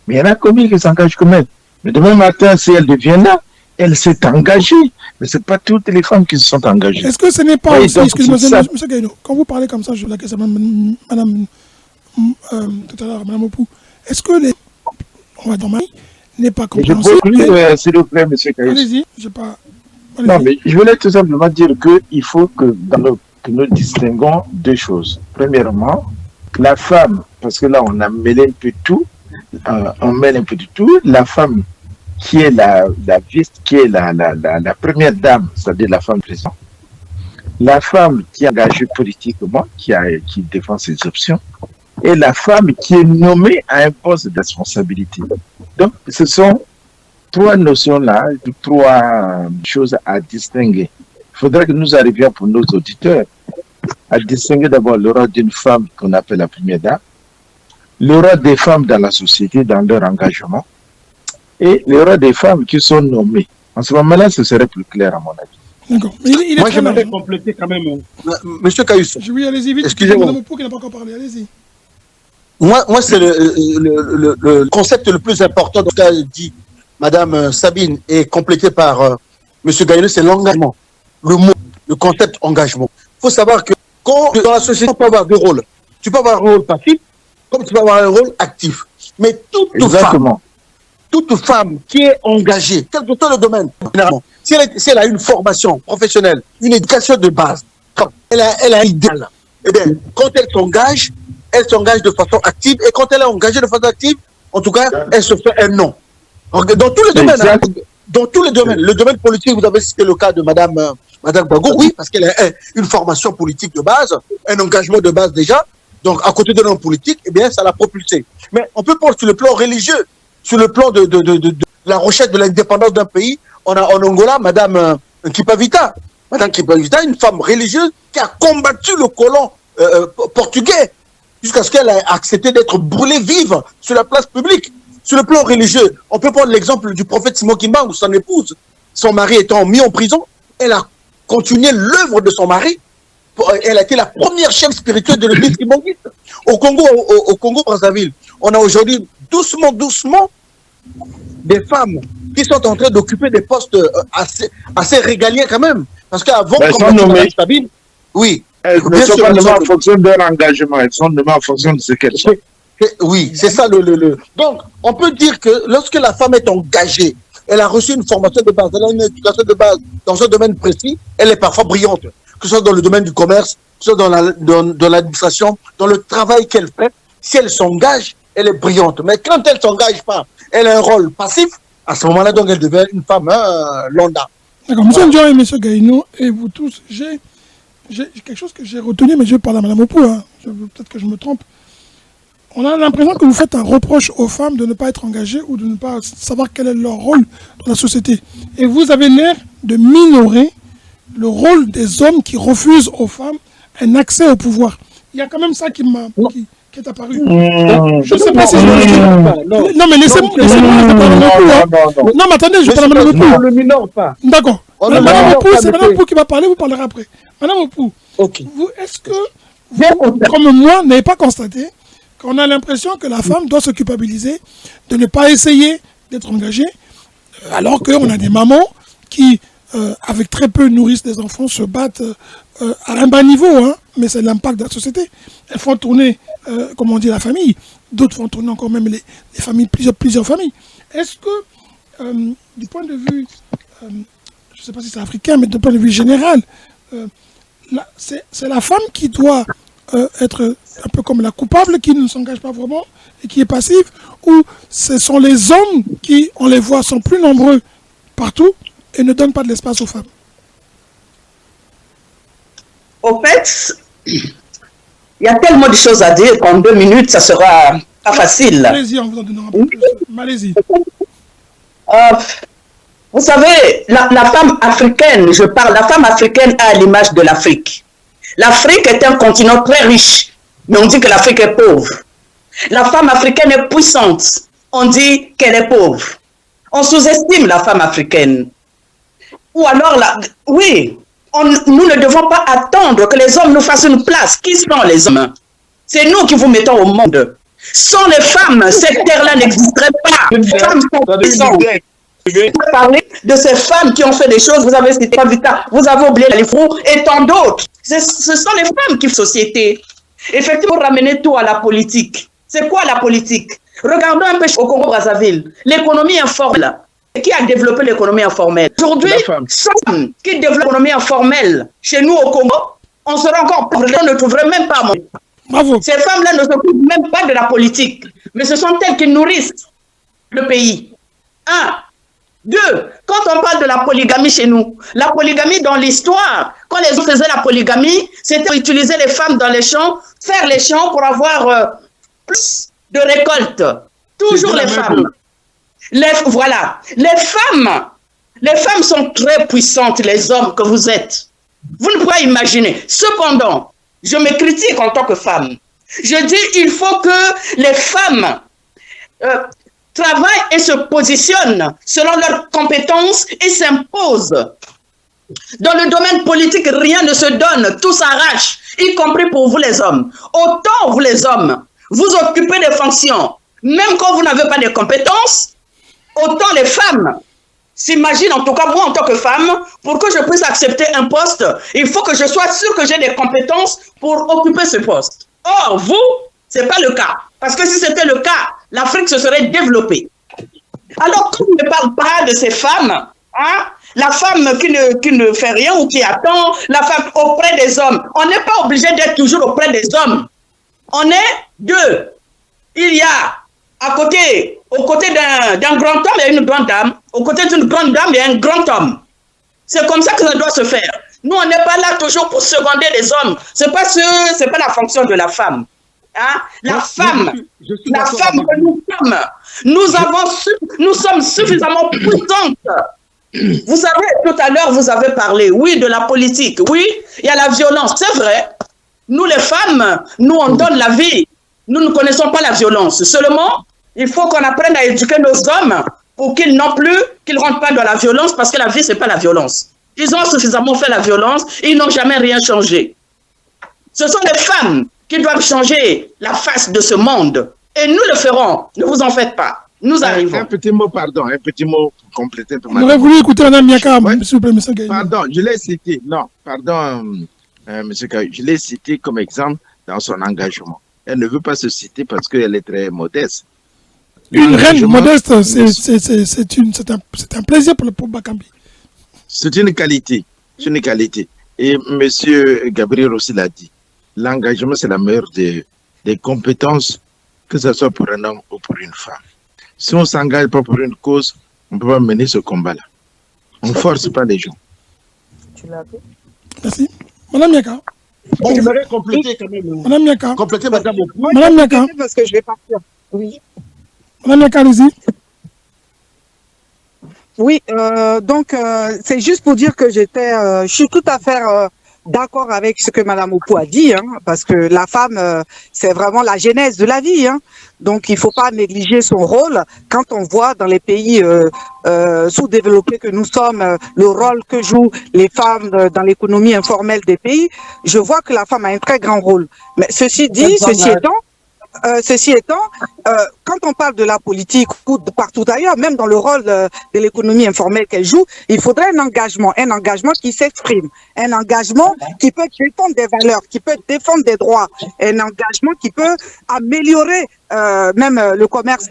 Mais il y en a combien qui s'engagent comme elle? Mais demain matin, si elle devient là, elle s'est engagée. Mais ce n'est pas toutes les femmes qui se sont engagées. Est-ce que ce n'est pas aussi, excusez-moi, M. Gaïno, quand vous parlez comme ça, je la question Madame, tout à l'heure, Madame Opou, est-ce que on va dans ma vie, n'est pas compréhensible? Je peux conclure, s'il vous plaît, M. Kaye. Allez-y, Non, mais je voulais tout simplement dire qu'il faut que nous distinguons deux choses. Premièrement, la femme, parce que là on a mêlé un peu tout, on mêle un peu de tout, la femme qui est la première dame, c'est-à-dire la femme présidente, la femme qui est engagée politiquement, qui défend ses options, et la femme qui est nommée à un poste de responsabilité. Donc, ce sont trois notions-là, trois choses à distinguer. Il faudrait que nous arrivions pour nos auditeurs à distinguer d'abord le rôle d'une femme qu'on appelle la première dame, le rôle des femmes dans la société, dans leur engagement, et le rôle des femmes qui sont nommées. En ce moment-là, ce serait plus clair à mon avis. D'accord. Moi, j'aimerais compléter quand même. Monsieur Caius. Oui, allez-y vite. Excusez-moi. Madame Opou qui n'a pas encore parlé, allez-y. Moi c'est le concept le plus important de ce qu'a dit Madame Sabine et complété par Monsieur Gaïno, c'est l'engagement. Le mot, le concept engagement. Il faut savoir que dans la société, on peut avoir deux rôles. Tu peux avoir un rôle passif, comme tu peux avoir un rôle actif. Mais toute femme qui est engagée, quel que soit le domaine, si elle a une formation professionnelle, une éducation de base, elle a un idéal, eh bien, quand elle s'engage de façon active, et quand elle est engagée de façon active, en tout cas, elle se fait un nom. Dans tous les domaines, dans tous les domaines, le domaine politique, vous avez cité le cas de Madame Bago, oui, parce qu'elle a une formation politique de base, un engagement de base déjà, donc à côté de l'homme politique, eh bien, ça l'a propulsé. Mais on peut prendre sur le plan religieux, sur le plan de la recherche de l'indépendance d'un pays, on a en Angola Madame Kipavita. Madame Kipavita, une femme religieuse qui a combattu le colon portugais jusqu'à ce qu'elle ait accepté d'être brûlée vive sur la place publique. Sur le plan religieux, on peut prendre l'exemple du prophète Simon Kimbangu, son épouse. Son mari étant mis en prison, elle a continué l'œuvre de son mari. Elle a été la première chef spirituelle de l'église kimbanguiste. Au Congo Brazzaville, on a aujourd'hui doucement des femmes qui sont en train d'occuper des postes assez régaliens quand même. Parce qu'avant, comme Madame Sabine, oui. Elles ne sont pas nommées en fonction de leur engagement, elles sont nommées en fonction de ce qu'elles sont. Oui, c'est ça Donc, on peut dire que lorsque la femme est engagée, elle a reçu une formation de base, elle a une éducation de base dans un domaine précis, elle est parfois brillante, que ce soit dans le domaine du commerce, que ce soit dans l'administration, dans le travail qu'elle fait. Si elle s'engage, elle est brillante. Mais quand elle ne s'engage pas, elle a un rôle passif, à ce moment-là, donc elle devient une femme lambda. D'accord, M. Ndiaye et M. Gaïno, et vous tous, j'ai quelque chose que j'ai retenu, mais je vais parler à Mme Opou, hein. Peut-être que je me trompe. On a l'impression que vous faites un reproche aux femmes de ne pas être engagées ou de ne pas savoir quel est leur rôle dans la société. Et vous avez l'air de minorer le rôle des hommes qui refusent aux femmes un accès au pouvoir. Il y a quand même ça qui est apparu. Je ne sais pas si je... Non, mais laissez-moi parler. Non, mais attendez, je parle à Madame Opou. On ne le minore pas. D'accord. Madame Opou, c'est Madame Opou qui va parler, vous parlerez après. Madame Opou, est-ce que vous, comme moi, n'avez pas constaté qu'on a l'impression que la femme doit se culpabiliser de ne pas essayer d'être engagée, alors qu'on a des mamans qui, avec très peu, nourrissent des enfants, se battent à un bas niveau, hein, mais c'est l'impact de la société. Elles font tourner, comme on dit, la famille. D'autres font tourner encore même les familles, plusieurs familles. Est-ce que, du point de vue, je ne sais pas si c'est africain, mais du point de vue général, c'est la femme qui doit être un peu comme la coupable, qui ne s'engage pas vraiment et qui est passive, ou ce sont les hommes qui, on les voit, sont plus nombreux partout et ne donnent pas de l'espace aux femmes? Au fait, il y a tellement de choses à dire qu'en 2 minutes, ça sera pas facile. Allez-y, on vous en donnera un peu plus. Allez-y. Vous savez, la femme africaine, je parle, la femme africaine a l'image de l'Afrique. L'Afrique est un continent très riche, mais on dit que l'Afrique est pauvre. La femme africaine est puissante, on dit qu'elle est pauvre. On sous-estime la femme africaine. Ou alors, oui, nous ne devons pas attendre que les hommes nous fassent une place. Qui sont les hommes? C'est nous qui vous mettons au monde. Sans les femmes, cette terre-là n'existerait pas. Les femmes sont puissantes. Vous avez parlé de ces femmes qui ont fait des choses, vous avez cité Vita, vous avez oublié les fous et tant d'autres. Ce sont les femmes qui font société. Effectivement, ramener tout à la politique. C'est quoi la politique? Regardons un peu au Congo-Brazzaville. L'économie informelle. Qui a développé l'économie informelle? Aujourd'hui, femmes qui développent l'économie informelle chez nous au Congo, on serait encore pauvre, on ne trouverait même pas moins. Bravo. Ces femmes-là ne s'occupent même pas de la politique, mais ce sont elles qui nourrissent le pays. 1. 2, quand on parle de la polygamie chez nous, la polygamie dans l'histoire, quand les gens faisaient la polygamie, c'était utiliser les femmes dans les champs, faire les champs pour avoir plus de récoltes. Toujours les femmes. Voilà. Les femmes sont très puissantes, les hommes que vous êtes. Vous ne pouvez pas imaginer. Cependant, je me critique en tant que femme. Je dis il faut que les femmes travaillent et se positionnent selon leurs compétences et s'imposent. Dans le domaine politique, rien ne se donne, tout s'arrache, y compris pour vous les hommes. Autant vous les hommes, vous occupez des fonctions, même quand vous n'avez pas de compétences, autant les femmes s'imaginent, en tout cas moi en tant que femme, pour que je puisse accepter un poste, il faut que je sois sûre que j'ai des compétences pour occuper ce poste. Or, vous, ce n'est pas le cas. Parce que si c'était le cas, l'Afrique se serait développée. Alors, quand on ne parle pas de ces femmes, hein, la femme qui ne fait rien ou qui attend, la femme auprès des hommes, on n'est pas obligé d'être toujours auprès des hommes. On est deux. Il y a aux côtés d'un grand homme, il y a une grande dame. Aux côtés d'une grande dame, il y a un grand homme. C'est comme ça que ça doit se faire. Nous, on n'est pas là toujours pour seconder les hommes. C'est pas la fonction de la femme. Hein? La femme que nous sommes, nous sommes suffisamment puissantes. Vous savez, tout à l'heure, vous avez parlé, oui, de la politique. Oui, il y a la violence, c'est vrai. Nous, les femmes, nous, on donne la vie. Nous ne connaissons pas la violence. Seulement, il faut qu'on apprenne à éduquer nos hommes pour qu'ils ne rentrent pas dans la violence, parce que la vie, ce n'est pas la violence. Ils ont suffisamment fait la violence, ils n'ont jamais rien changé. Ce sont les femmes qui doivent changer la face de ce monde. Et nous le ferons, ne vous en faites pas. Nous arrivons. Un petit mot pour compléter. On aurait voulu écouter Mme Miaka, s'il vous plaît, M. Gaïa. Pardon, je l'ai cité. Non, pardon, M. Gaïa. Je l'ai cité comme exemple dans son engagement. Elle ne veut pas se citer parce qu'elle est très modeste. Une reine modeste, c'est un plaisir pour Bakambi. C'est une qualité. C'est une qualité. Et M. Gabriel aussi l'a dit. L'engagement, c'est la meilleure des compétences, que ce soit pour un homme ou pour une femme. Si on ne s'engage pas pour une cause, on ne peut pas mener ce combat-là. On ne force pas les gens. Merci. Madame Miaka. Moi, j'aimerais compléter quand même. Madame Yaka. Compléter Madame Opou. Moi, Madame je vais Yaka. compléter parce que je vais partir. Oui. Madame Yaka, allez-y. Oui, donc c'est juste pour dire que je suis tout à fait d'accord avec ce que Madame Opou a dit, hein, parce que la femme, c'est vraiment la genèse de la vie, hein. Donc il faut pas négliger son rôle. Quand on voit dans les pays sous-développés que nous sommes, le rôle que jouent les femmes dans l'économie informelle des pays, je vois que la femme a un très grand rôle. Mais ceci étant, quand on parle de la politique ou de partout ailleurs, même dans le rôle de l'économie informelle qu'elle joue, il faudrait un engagement qui s'exprime, un engagement qui peut défendre des valeurs, qui peut défendre des droits, un engagement qui peut améliorer même le commerce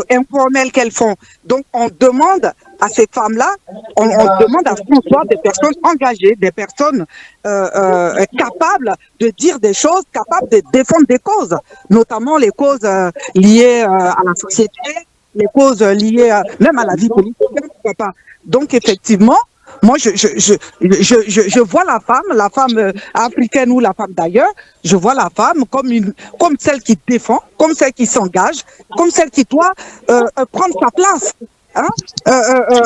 informel qu'elles font. Donc on demande à ces femmes-là, on demande à ce qu'on soit des personnes engagées, des personnes capables de dire des choses, capables de défendre des causes, notamment les causes liées à la société, les causes liées même à la vie politique, pourquoi pas. Donc effectivement, moi je vois la femme africaine ou la femme d'ailleurs, je vois la femme comme celle qui défend, comme celle qui s'engage, comme celle qui doit prendre sa place. Hein?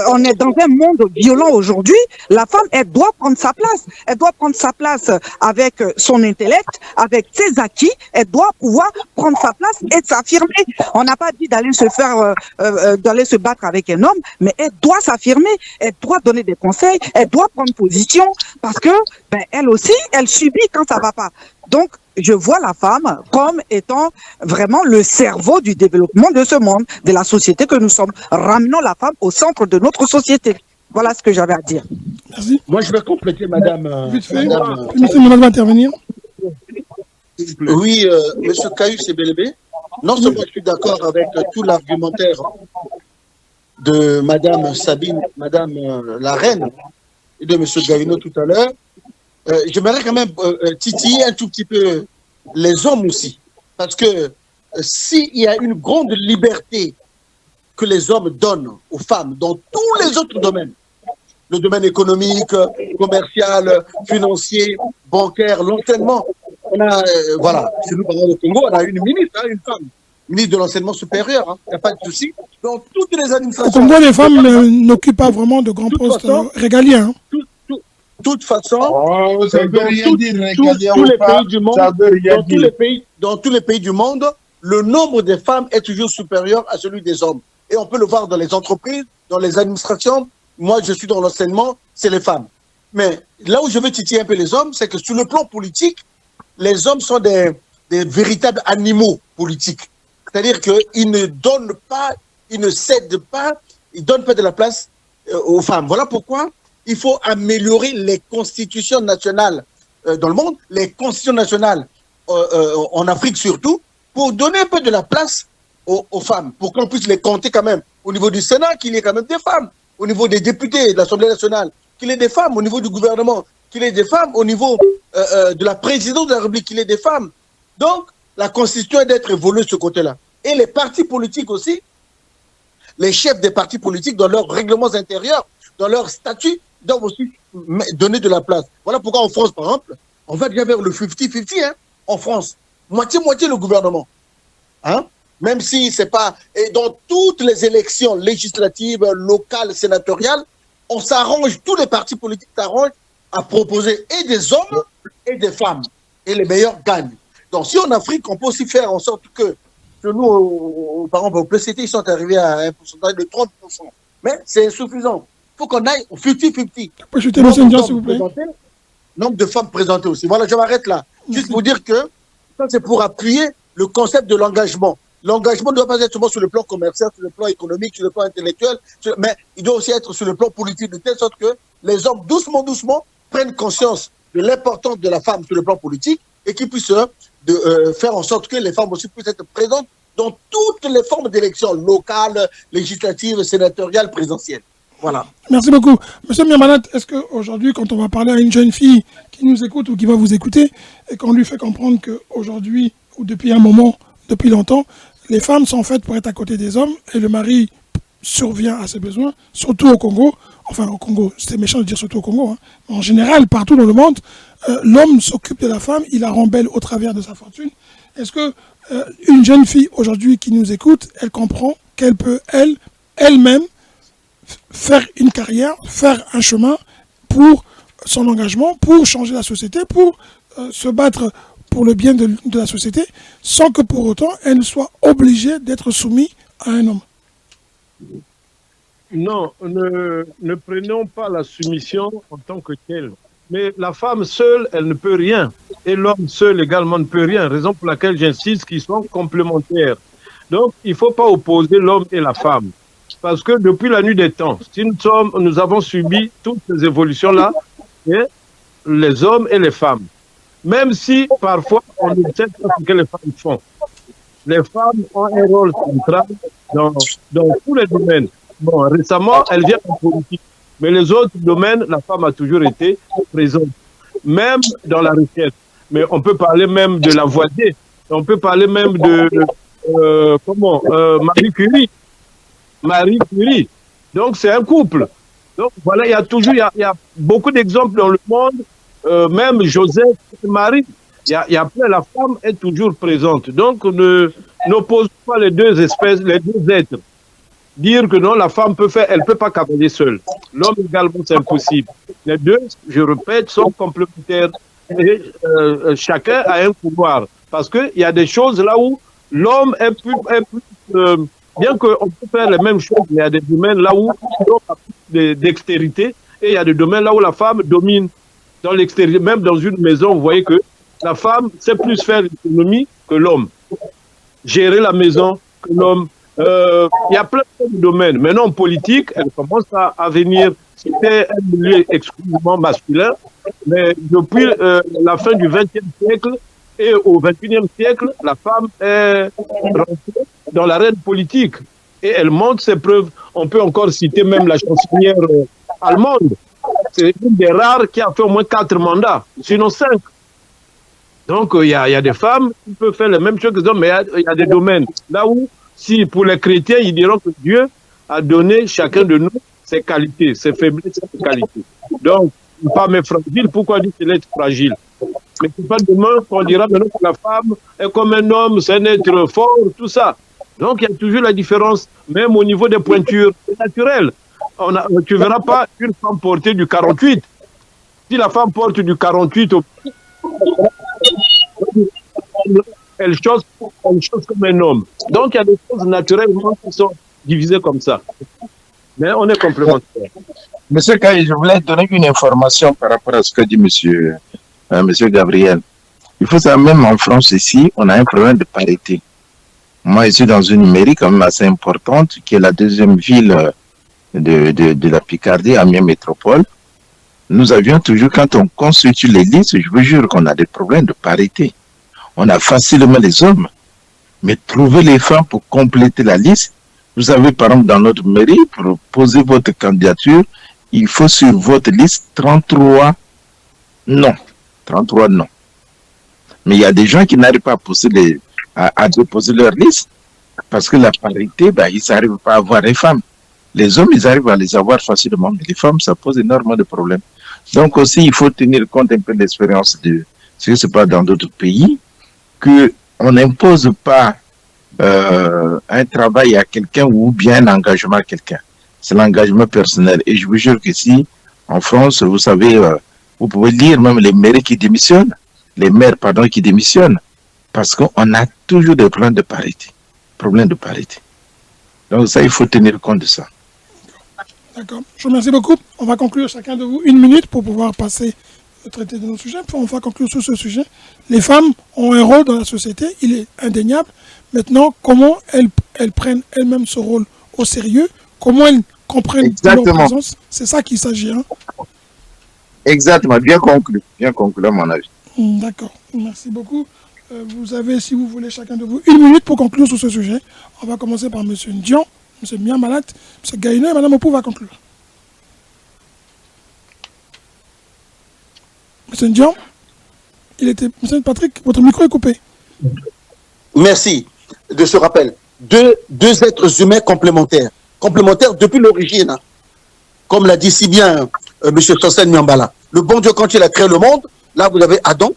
On est dans un monde violent aujourd'hui. La femme, elle doit prendre sa place. Elle doit prendre sa place avec son intellect, avec ses acquis. Elle doit pouvoir prendre sa place et s'affirmer. On n'a pas dit d'aller d'aller se battre avec un homme, mais elle doit s'affirmer. Elle doit donner des conseils. Elle doit prendre position parce que, elle aussi, elle subit quand ça va pas. Donc, je vois la femme comme étant vraiment le cerveau du développement de ce monde, de la société que nous sommes. Ramenons la femme au centre de notre société. Voilà ce que j'avais à dire. Merci. Moi, je vais compléter Madame. Vite fait. Madame Monsieur Madame va intervenir. Oui, Monsieur Caius et Belébé. Non seulement je suis d'accord avec tout l'argumentaire de Madame Sabine, Madame la Reine, et de Monsieur Gaïno tout à l'heure. J'aimerais quand même titiller un tout petit peu les hommes aussi. Parce que s'il y a une grande liberté que les hommes donnent aux femmes dans tous les autres domaines, le domaine économique, commercial, financier, bancaire, l'enseignement, on a, voilà, chez nous, par exemple, au Congo, on a une ministre, une femme, ministre de l'enseignement supérieur, il n'y a pas de souci. Dans toutes les Au administrations. Congo, les femmes n'occupent pas vraiment de grands postes régaliens. Hein. Toute façon, ça veut rien dire, tous les pays du monde, dans tous les pays du monde, le nombre de femmes est toujours supérieur à celui des hommes. Et on peut le voir dans les entreprises, dans les administrations. Moi, je suis dans l'enseignement, c'est les femmes. Mais là où je veux titiller un peu les hommes, c'est que sur le plan politique, les hommes sont des véritables animaux politiques. C'est-à-dire qu'ils ne donnent pas, ils ne cèdent pas, ils ne donnent pas de la place aux femmes. Voilà pourquoi il faut améliorer les constitutions nationales dans le monde, les constitutions nationales en Afrique surtout, pour donner un peu de la place aux femmes, pour qu'on puisse les compter quand même au niveau du Sénat, qu'il y ait quand même des femmes, au niveau des députés de l'Assemblée nationale, qu'il y ait des femmes au niveau du gouvernement, qu'il y ait des femmes au niveau de la présidence de la République, qu'il y ait des femmes. Donc, la constitution est d'être évoluée de ce côté-là. Et les partis politiques aussi, les chefs des partis politiques, dans leurs règlements intérieurs, dans leur statut, doivent aussi donner de la place. Voilà pourquoi en France, par exemple, on va déjà vers le 50-50, hein, en France. Moitié-moitié le gouvernement. Hein? Même si c'est pas... Et dans toutes les élections législatives, locales, sénatoriales, on s'arrange, tous les partis politiques s'arrangent à proposer et des hommes et des femmes. Et les meilleurs gagnent. Donc si en Afrique, on peut aussi faire en sorte que nous, par exemple, au PCT, ils sont arrivés à un pourcentage de 30%. Mais c'est insuffisant. Il faut qu'on aille au 50-50. Nombre de femmes présentées aussi. Voilà, je m'arrête là. Juste pour dire que ça, c'est pour appuyer le concept de l'engagement. L'engagement ne doit pas être seulement sur le plan commercial, sur le plan économique, sur le plan intellectuel, mais il doit aussi être sur le plan politique, de telle sorte que les hommes, doucement, prennent conscience de l'importance de la femme sur le plan politique et qu'ils puissent faire en sorte que les femmes aussi puissent être présentes dans toutes les formes d'élections locales, législatives, sénatoriales, présidentielles. Voilà. Merci beaucoup. Monsieur Miamanat, est-ce qu'aujourd'hui, quand on va parler à une jeune fille qui nous écoute ou qui va vous écouter, et qu'on lui fait comprendre qu'aujourd'hui, ou depuis un moment, depuis longtemps, les femmes sont faites pour être à côté des hommes, et le mari survient à ses besoins, surtout au Congo, enfin au Congo, c'est méchant de dire surtout au Congo, hein, mais en général, partout dans le monde, l'homme s'occupe de la femme, il la rembelle au travers de sa fortune. Est-ce que une jeune fille aujourd'hui qui nous écoute, elle comprend qu'elle peut elle-même faire une carrière, faire un chemin pour son engagement, pour changer la société, pour se battre pour le bien de la société, sans que pour autant elle ne soit obligée d'être soumise à un homme? Non, ne prenons pas la soumission en tant que telle. Mais la femme seule, elle ne peut rien. Et l'homme seul également ne peut rien. Raison pour laquelle j'insiste qu'ils sont complémentaires. Donc, il ne faut pas opposer l'homme et la femme. Parce que depuis la nuit des temps, si nous avons subi toutes ces évolutions-là, les hommes et les femmes. Même si parfois on ne sait pas ce que les femmes font. Les femmes ont un rôle central dans tous les domaines. Bon, récemment, elle vient en politique. Mais les autres domaines, la femme a toujours été présente. Même dans la recherche. Mais on peut parler même de Lavoisier. On peut parler même de Marie Curie. Marie Curie. Donc, c'est un couple. Donc, voilà, il y a beaucoup d'exemples dans le monde. Même Joseph et Marie. Il y a plein, la femme est toujours présente. Donc, n'oppose pas les deux espèces, les deux êtres. Dire que non, la femme peut faire, elle ne peut pas cavaler seule. L'homme également, c'est impossible. Les deux, je répète, sont complémentaires. Et chacun a un pouvoir. Parce qu'il y a des choses là où l'homme est plus bien qu'on peut faire les mêmes choses, mais il y a des domaines là où l'homme a plus d'extérité et il y a des domaines là où la femme domine dans l'extérieur. Même dans une maison, vous voyez que la femme sait plus faire l'économie que l'homme. Gérer la maison que l'homme. Il y a plein de domaines. Maintenant, en politique, elle commence à venir. C'était un milieu exclusivement masculin, mais depuis la fin du XXe siècle et au XXIe siècle, la femme est rentrée dans l'arène politique et elle montre ses preuves. On peut encore citer même la chancelière allemande. C'est une des rares qui a fait au moins 4 mandats, sinon 5. Donc, il y a des femmes qui peuvent faire les mêmes choses que les hommes, mais il y a des domaines là où, si pour les chrétiens, ils diront que Dieu a donné chacun de nous ses qualités, ses faiblesses, ses qualités. Donc, une femme est fragile, pourquoi dire qu'elle est fragile? Mais c'est pas demain qu'on dira maintenant que la femme est comme un homme, c'est un être fort, tout ça. Donc, il y a toujours la différence, même au niveau des pointures, c'est naturel. Tu ne verras pas une femme porter du 48. Si la femme porte du 48, elle chose comme un homme. Donc, il y a des choses naturellement qui sont divisées comme ça. Mais on est complémentaires. Monsieur Kaye, je voulais donner une information par rapport à ce que dit monsieur Gabriel. Il faut savoir, même en France ici, on a un problème de parité. Moi, je suis dans une mairie quand même assez importante, qui est la deuxième ville de la Picardie, Amiens Métropole. Nous avions toujours, quand on constitue les listes, je vous jure qu'on a des problèmes de parité. On a facilement les hommes, mais trouver les femmes pour compléter la liste. Vous savez, par exemple, dans notre mairie, pour poser votre candidature, il faut sur votre liste 33 non. 33 non. Mais il y a des gens qui n'arrivent pas à déposer leur liste parce que la parité, ils n'arrivent pas à avoir les femmes. Les hommes, ils arrivent à les avoir facilement, mais les femmes, ça pose énormément de problèmes. Donc aussi, il faut tenir compte un peu de l'expérience de ce qui se passe dans d'autres pays, qu'on n'impose pas un travail à quelqu'un ou bien un engagement à quelqu'un. C'est l'engagement personnel. Et je vous jure qu'ici, en France, vous savez, vous pouvez lire même les maires qui démissionnent, qui démissionnent, parce qu'on a toujours des problèmes de parité. Donc ça, il faut tenir compte de ça. D'accord. Je vous remercie beaucoup. On va conclure chacun de vous 1 minute pour pouvoir passer traiter de nos sujets. On va conclure sur ce sujet. Les femmes ont un rôle dans la société, il est indéniable. Maintenant, comment elles prennent elles-mêmes ce rôle au sérieux, comment elles comprennent leur présence, c'est ça qu'il s'agit. Hein? Exactement, bien conclu à mon avis. D'accord, merci beaucoup. Vous avez, si vous voulez, chacun de vous 1 minute pour conclure sur ce sujet. On va commencer par M. Ndion, M. Miamalat, M. Gaïno et Mme Opou va conclure. M. Ndion, M. Patrick, votre micro est coupé. Merci de ce rappel. Deux êtres humains complémentaires depuis l'origine. comme l'a dit si bien M. Tossen Nyambala. Le bon Dieu, quand il a créé le monde, là vous avez Adam,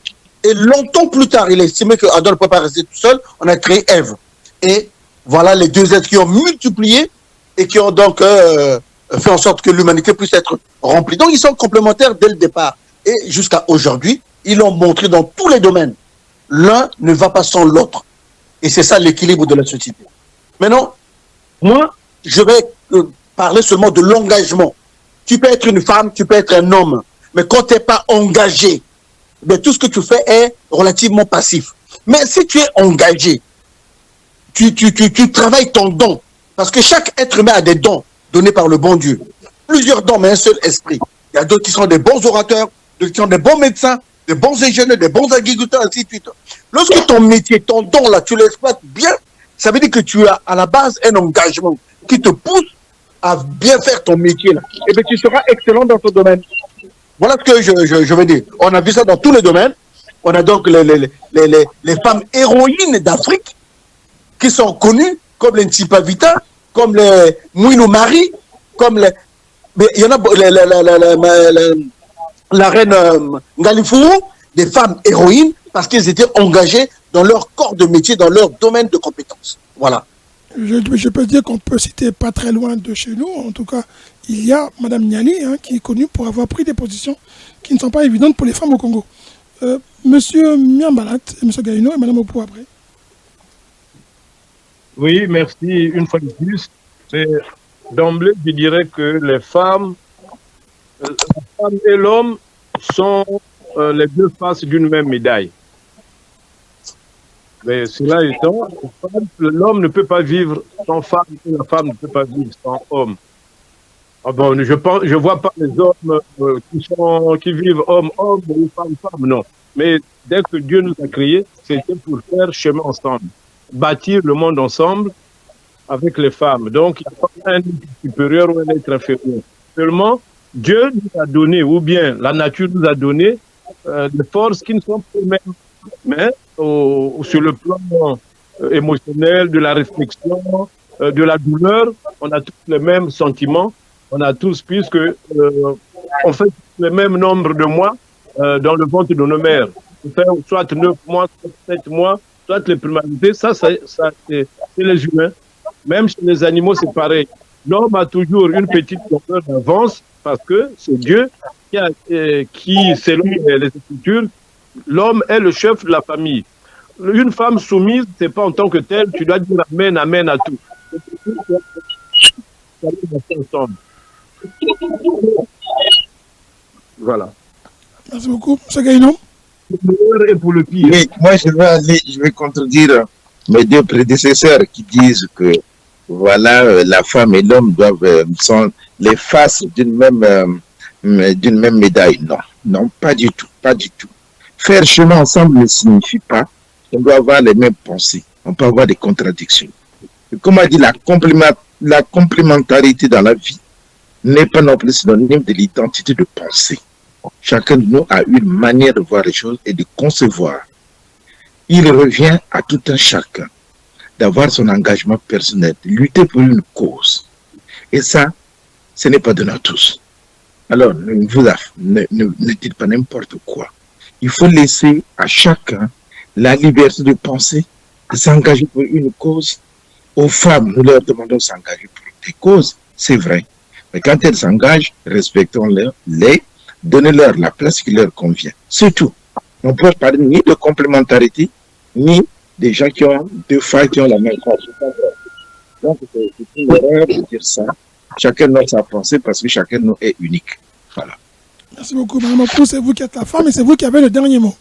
et longtemps plus tard, il a estimé que Adam ne peut pas rester tout seul, on a créé Ève. Et voilà les deux êtres qui ont multiplié et qui ont donc fait en sorte que l'humanité puisse être remplie. Donc ils sont complémentaires dès le départ. Et jusqu'à aujourd'hui, ils l'ont montré dans tous les domaines. L'un ne va pas sans l'autre. Et c'est ça l'équilibre de la société. Maintenant, moi, je vais parler seulement de l'engagement. Tu peux être une femme, tu peux être un homme, mais quand tu n'es pas engagé, bien, tout ce que tu fais est relativement passif. Mais si tu es engagé, tu travailles ton don, parce que chaque être humain a des dons donnés par le bon Dieu. Plusieurs dons, mais un seul esprit. Il y a d'autres qui sont des bons orateurs, d'autres qui sont des bons médecins, des bons ingénieurs, des bons agriculteurs, ainsi de suite. Lorsque ton métier, ton don, là, tu l'exploites bien, ça veut dire que tu as à la base un engagement qui te pousse à bien faire ton métier, là. Et bien, tu seras excellent dans ton domaine. Voilà ce que je veux dire. On a vu ça dans tous les domaines. On a donc les femmes héroïnes d'Afrique qui sont connues, comme les Ntsipavita, comme les Mouinou Marie, comme les... Mais il y en a la reine Ngalifou, des femmes héroïnes, parce qu'elles étaient engagées dans leur corps de métier, dans leur domaine de compétences. Voilà. Je peux dire qu'on peut citer pas très loin de chez nous. En tout cas, il y a Mme Niali, qui est connue pour avoir pris des positions qui ne sont pas évidentes pour les femmes au Congo. Monsieur Nyambalat, et Monsieur Gaïno et Mme Opou après. Oui, merci une fois de plus. D'emblée, je dirais que les femmes, la femme et l'homme sont les deux faces d'une même médaille. Mais cela étant, l'homme ne peut pas vivre sans femme et la femme ne peut pas vivre sans homme. Ah bon, je vois pas les hommes qui vivent homme-homme ou femme-femme, non. Mais dès que Dieu nous a créés, c'était pour faire chemin ensemble, bâtir le monde ensemble avec les femmes. Donc, il n'y a pas un être supérieur ou un être inférieur. Seulement, Dieu nous a donné, ou bien la nature nous a donné, des forces qui ne sont pas les mêmes. Mais sur le plan émotionnel, de la réflexion, de la douleur, on a tous les mêmes sentiments. On a tous, puisque on fait le même nombre de mois dans le ventre de nos mères. On fait soit 9 mois, soit 7 mois, soit les primarités. Ça c'est les humains. Même chez les animaux, c'est pareil. L'homme a toujours une petite longueur d'avance parce que c'est Dieu qui selon les Écritures, l'homme est le chef de la famille. Une femme soumise, c'est pas en tant que telle, tu dois dire amen, amen à tout. Voilà. Merci beaucoup. M. Gaïno. Et pour le pire. Oui, moi je vais contredire mes deux prédécesseurs qui disent que voilà, la femme et l'homme sont les faces d'une même médaille. Non, non, pas du tout, pas du tout. Faire chemin ensemble ne signifie pas qu'on doit avoir les mêmes pensées. On peut avoir des contradictions. Et comme a dit, la complémentarité dans la vie n'est pas non plus synonyme de l'identité de pensée. Chacun de nous a une manière de voir les choses et de concevoir. Il revient à tout un chacun d'avoir son engagement personnel, de lutter pour une cause. Et ça, ce n'est pas donné à tous. Alors, ne dites pas n'importe quoi. Il faut laisser à chacun la liberté de penser, de s'engager pour une cause. Aux femmes, nous leur demandons de s'engager pour des causes, c'est vrai. Mais quand elles s'engagent, respectons-les, donnez-leur la place qui leur convient. C'est tout. On ne peut parler ni de complémentarité, ni des gens qui ont deux femmes qui ont la même cause. Donc, c'est une erreur de dire ça. Chacun a sa pensée parce que chacun de nous est unique. Voilà. Merci beaucoup, Mme Opou. C'est vous qui êtes la femme et c'est vous qui avez le dernier mot.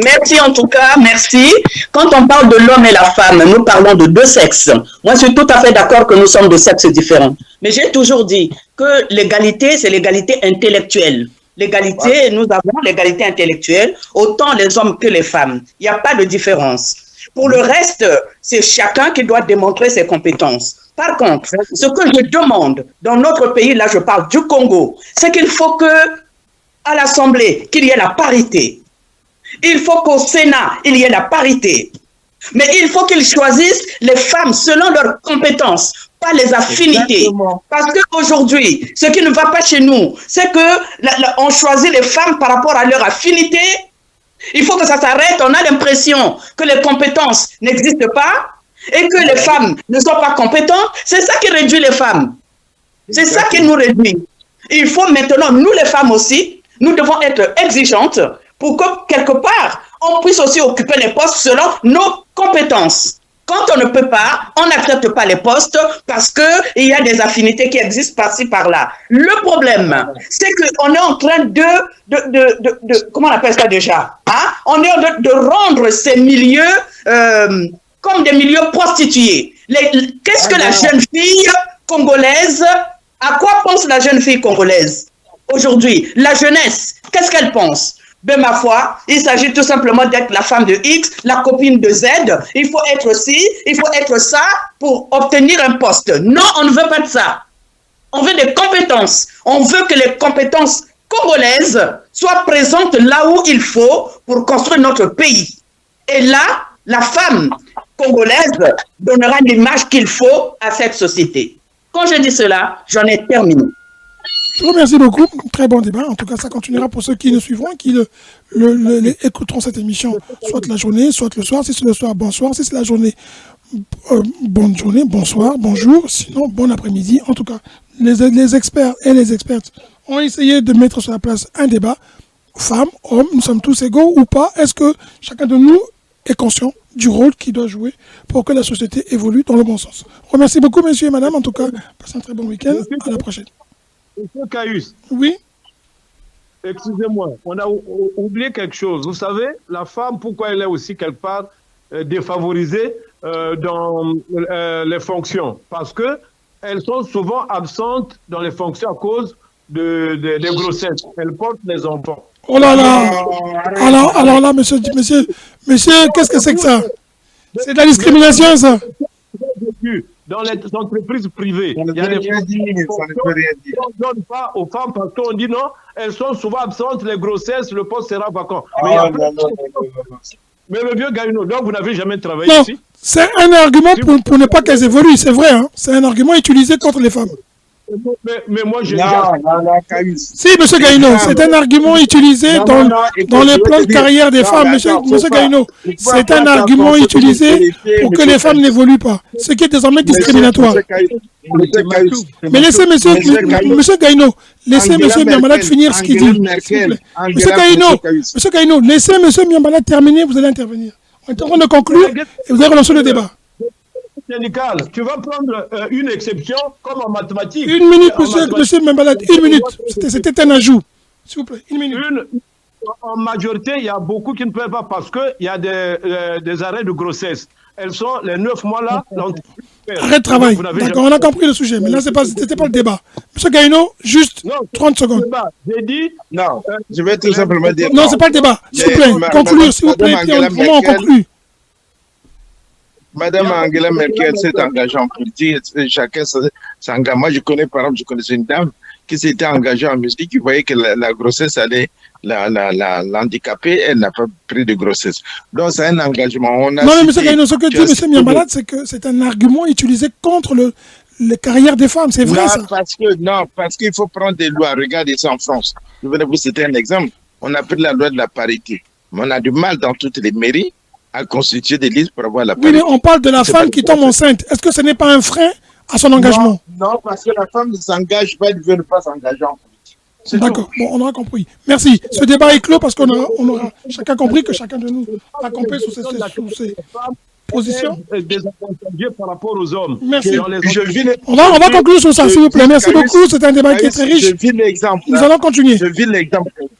Merci en tout cas, merci. Quand on parle de l'homme et la femme, nous parlons de deux sexes. Moi, je suis tout à fait d'accord que nous sommes de sexes différents. Mais j'ai toujours dit que l'égalité, c'est l'égalité intellectuelle. L'égalité, nous avons l'égalité intellectuelle, autant les hommes que les femmes. Il n'y a pas de différence. Pour le reste, c'est chacun qui doit démontrer ses compétences. Par contre, ce que je demande dans notre pays, là je parle du Congo, c'est qu'il faut que à l'Assemblée, qu'il y ait la parité. Il faut qu'au Sénat, il y ait la parité. Mais il faut qu'ils choisissent les femmes selon leurs compétences. pas les affinités. Exactement. Parce qu'aujourd'hui, ce qui ne va pas chez nous, c'est que on choisit les femmes par rapport à leur affinité. Il faut que ça s'arrête. On a l'impression que les compétences n'existent pas et que les femmes ne sont pas compétentes. C'est ça qui réduit les femmes. C'est ça qui nous réduit. Il faut maintenant, nous les femmes aussi, nous devons être exigeantes pour que quelque part, on puisse aussi occuper les postes selon nos compétences. Quand on ne peut pas, on n'accepte pas les postes parce qu'il y a des affinités qui existent par-ci, par-là. Le problème, c'est qu'on est en train de comment on appelle ça déjà, hein? On est en train de rendre ces milieux comme des milieux prostitués. Qu'est-ce que la jeune fille congolaise, à quoi pense la jeune fille congolaise aujourd'hui? La jeunesse, qu'est-ce qu'elle pense? Ben, ma foi, il s'agit tout simplement d'être la femme de X, la copine de Z. Il faut être ci, il faut être ça pour obtenir un poste. Non, on ne veut pas de ça. On veut des compétences. On veut que les compétences congolaises soient présentes là où il faut pour construire notre pays. Et là, la femme congolaise donnera l'image qu'il faut à cette société. Quand je dis cela, j'en ai terminé. Je vous remercie beaucoup. Très bon débat. En tout cas, ça continuera pour ceux qui nous suivront et qui écouteront cette émission, soit la journée, soit le soir. Si c'est le soir, bonsoir. Si c'est la journée, bonne journée, bonsoir, bonjour. Sinon, bon après-midi. En tout cas, les experts et les expertes ont essayé de mettre sur la place un débat. Femmes, hommes, nous sommes tous égaux ou pas? Est-ce que chacun de nous est conscient du rôle qu'il doit jouer pour que la société évolue dans le bon sens? Remercie beaucoup, messieurs et madame. En tout cas, passez un très bon week-end. À la prochaine. Monsieur Caius. Oui. Excusez-moi, on a oublié quelque chose. Vous savez, la femme, pourquoi elle est aussi quelque part défavorisée dans les fonctions? Parce qu'elles sont souvent absentes dans les fonctions à cause des grossesses. Elles portent les enfants. Oh là là. Alors là, monsieur, qu'est-ce que c'est que ça? C'est de la discrimination, ça. Dans les entreprises privées, il y a des fonctions qu'on ne donne pas aux femmes parce qu'on dit non, elles sont souvent absentes, les grossesses, le poste sera vacant. Mais le vieux Gaïno, donc vous n'avez jamais travaillé ici? C'est un argument pour ne pas qu'elles évoluent, c'est vrai. Hein? C'est un argument utilisé contre les femmes. Mais moi, j'ai... Si, monsieur Gaïno, c'est un argument utilisé dans les plans de carrière des femmes. Monsieur Gaïno, c'est un argument utilisé pour que les femmes n'évoluent pas, ce qui est désormais discriminatoire. Mais laissez monsieur Gaïno, laissez monsieur Miambalad finir ce qu'il dit. Monsieur Gaïno, laissez monsieur Miambalad terminer, vous allez intervenir. On est en train de conclure et vous allez relancer le débat. Syndical, tu vas prendre une exception comme en mathématiques. Une minute, monsieur Miambalad, une minute. C'était un ajout. S'il vous plaît, une minute. En majorité, il y a beaucoup qui ne peuvent pas parce qu'il y a des arrêts de grossesse. Elles sont les 9 mois là. Arrêt de travail. D'accord, on a compris le sujet. Mais là, ce n'était pas le débat. Monsieur Gaïno, juste 30 secondes. J'ai dit. Non, je vais tout simplement dire. Non, ce n'est pas le débat. S'il vous plaît, conclure, s'il vous plaît. Comment on conclut? Madame Angela Merkel s'est engagée en politique, chacun s'engage. Moi, je connais, par exemple, une dame qui s'était engagée en musique, qui voyait que la grossesse allait l'handicaper, elle n'a pas pris de grossesse. Donc, c'est un engagement. Non, mais M. Gaïno, ce que dit M. Miambalad, c'est que c'est un argument utilisé contre les carrières des femmes, c'est vrai ça? Parce qu'il faut prendre des lois. Regardez ça en France. Je vais vous citer un exemple. On a pris la loi de la parité. Mais on a du mal dans toutes les mairies à constituer des listes pour avoir la parité. Oui, mais on parle de la femme qui tombe enceinte. Est-ce que ce n'est pas un frein à son engagement? Non, parce que la femme ne s'engage pas, elle ne veut pas s'engager en politique. D'accord, bon, on aura compris. Merci. Ce débat est clos parce qu'on aura chacun compris que chacun de nous a compris sur ses positions. Par rapport aux hommes. Merci. On va conclure sur ça, s'il vous plaît. Merci beaucoup. C'est un débat qui est très riche. Je vis l'exemple. Nous allons continuer. Je vis l'exemple.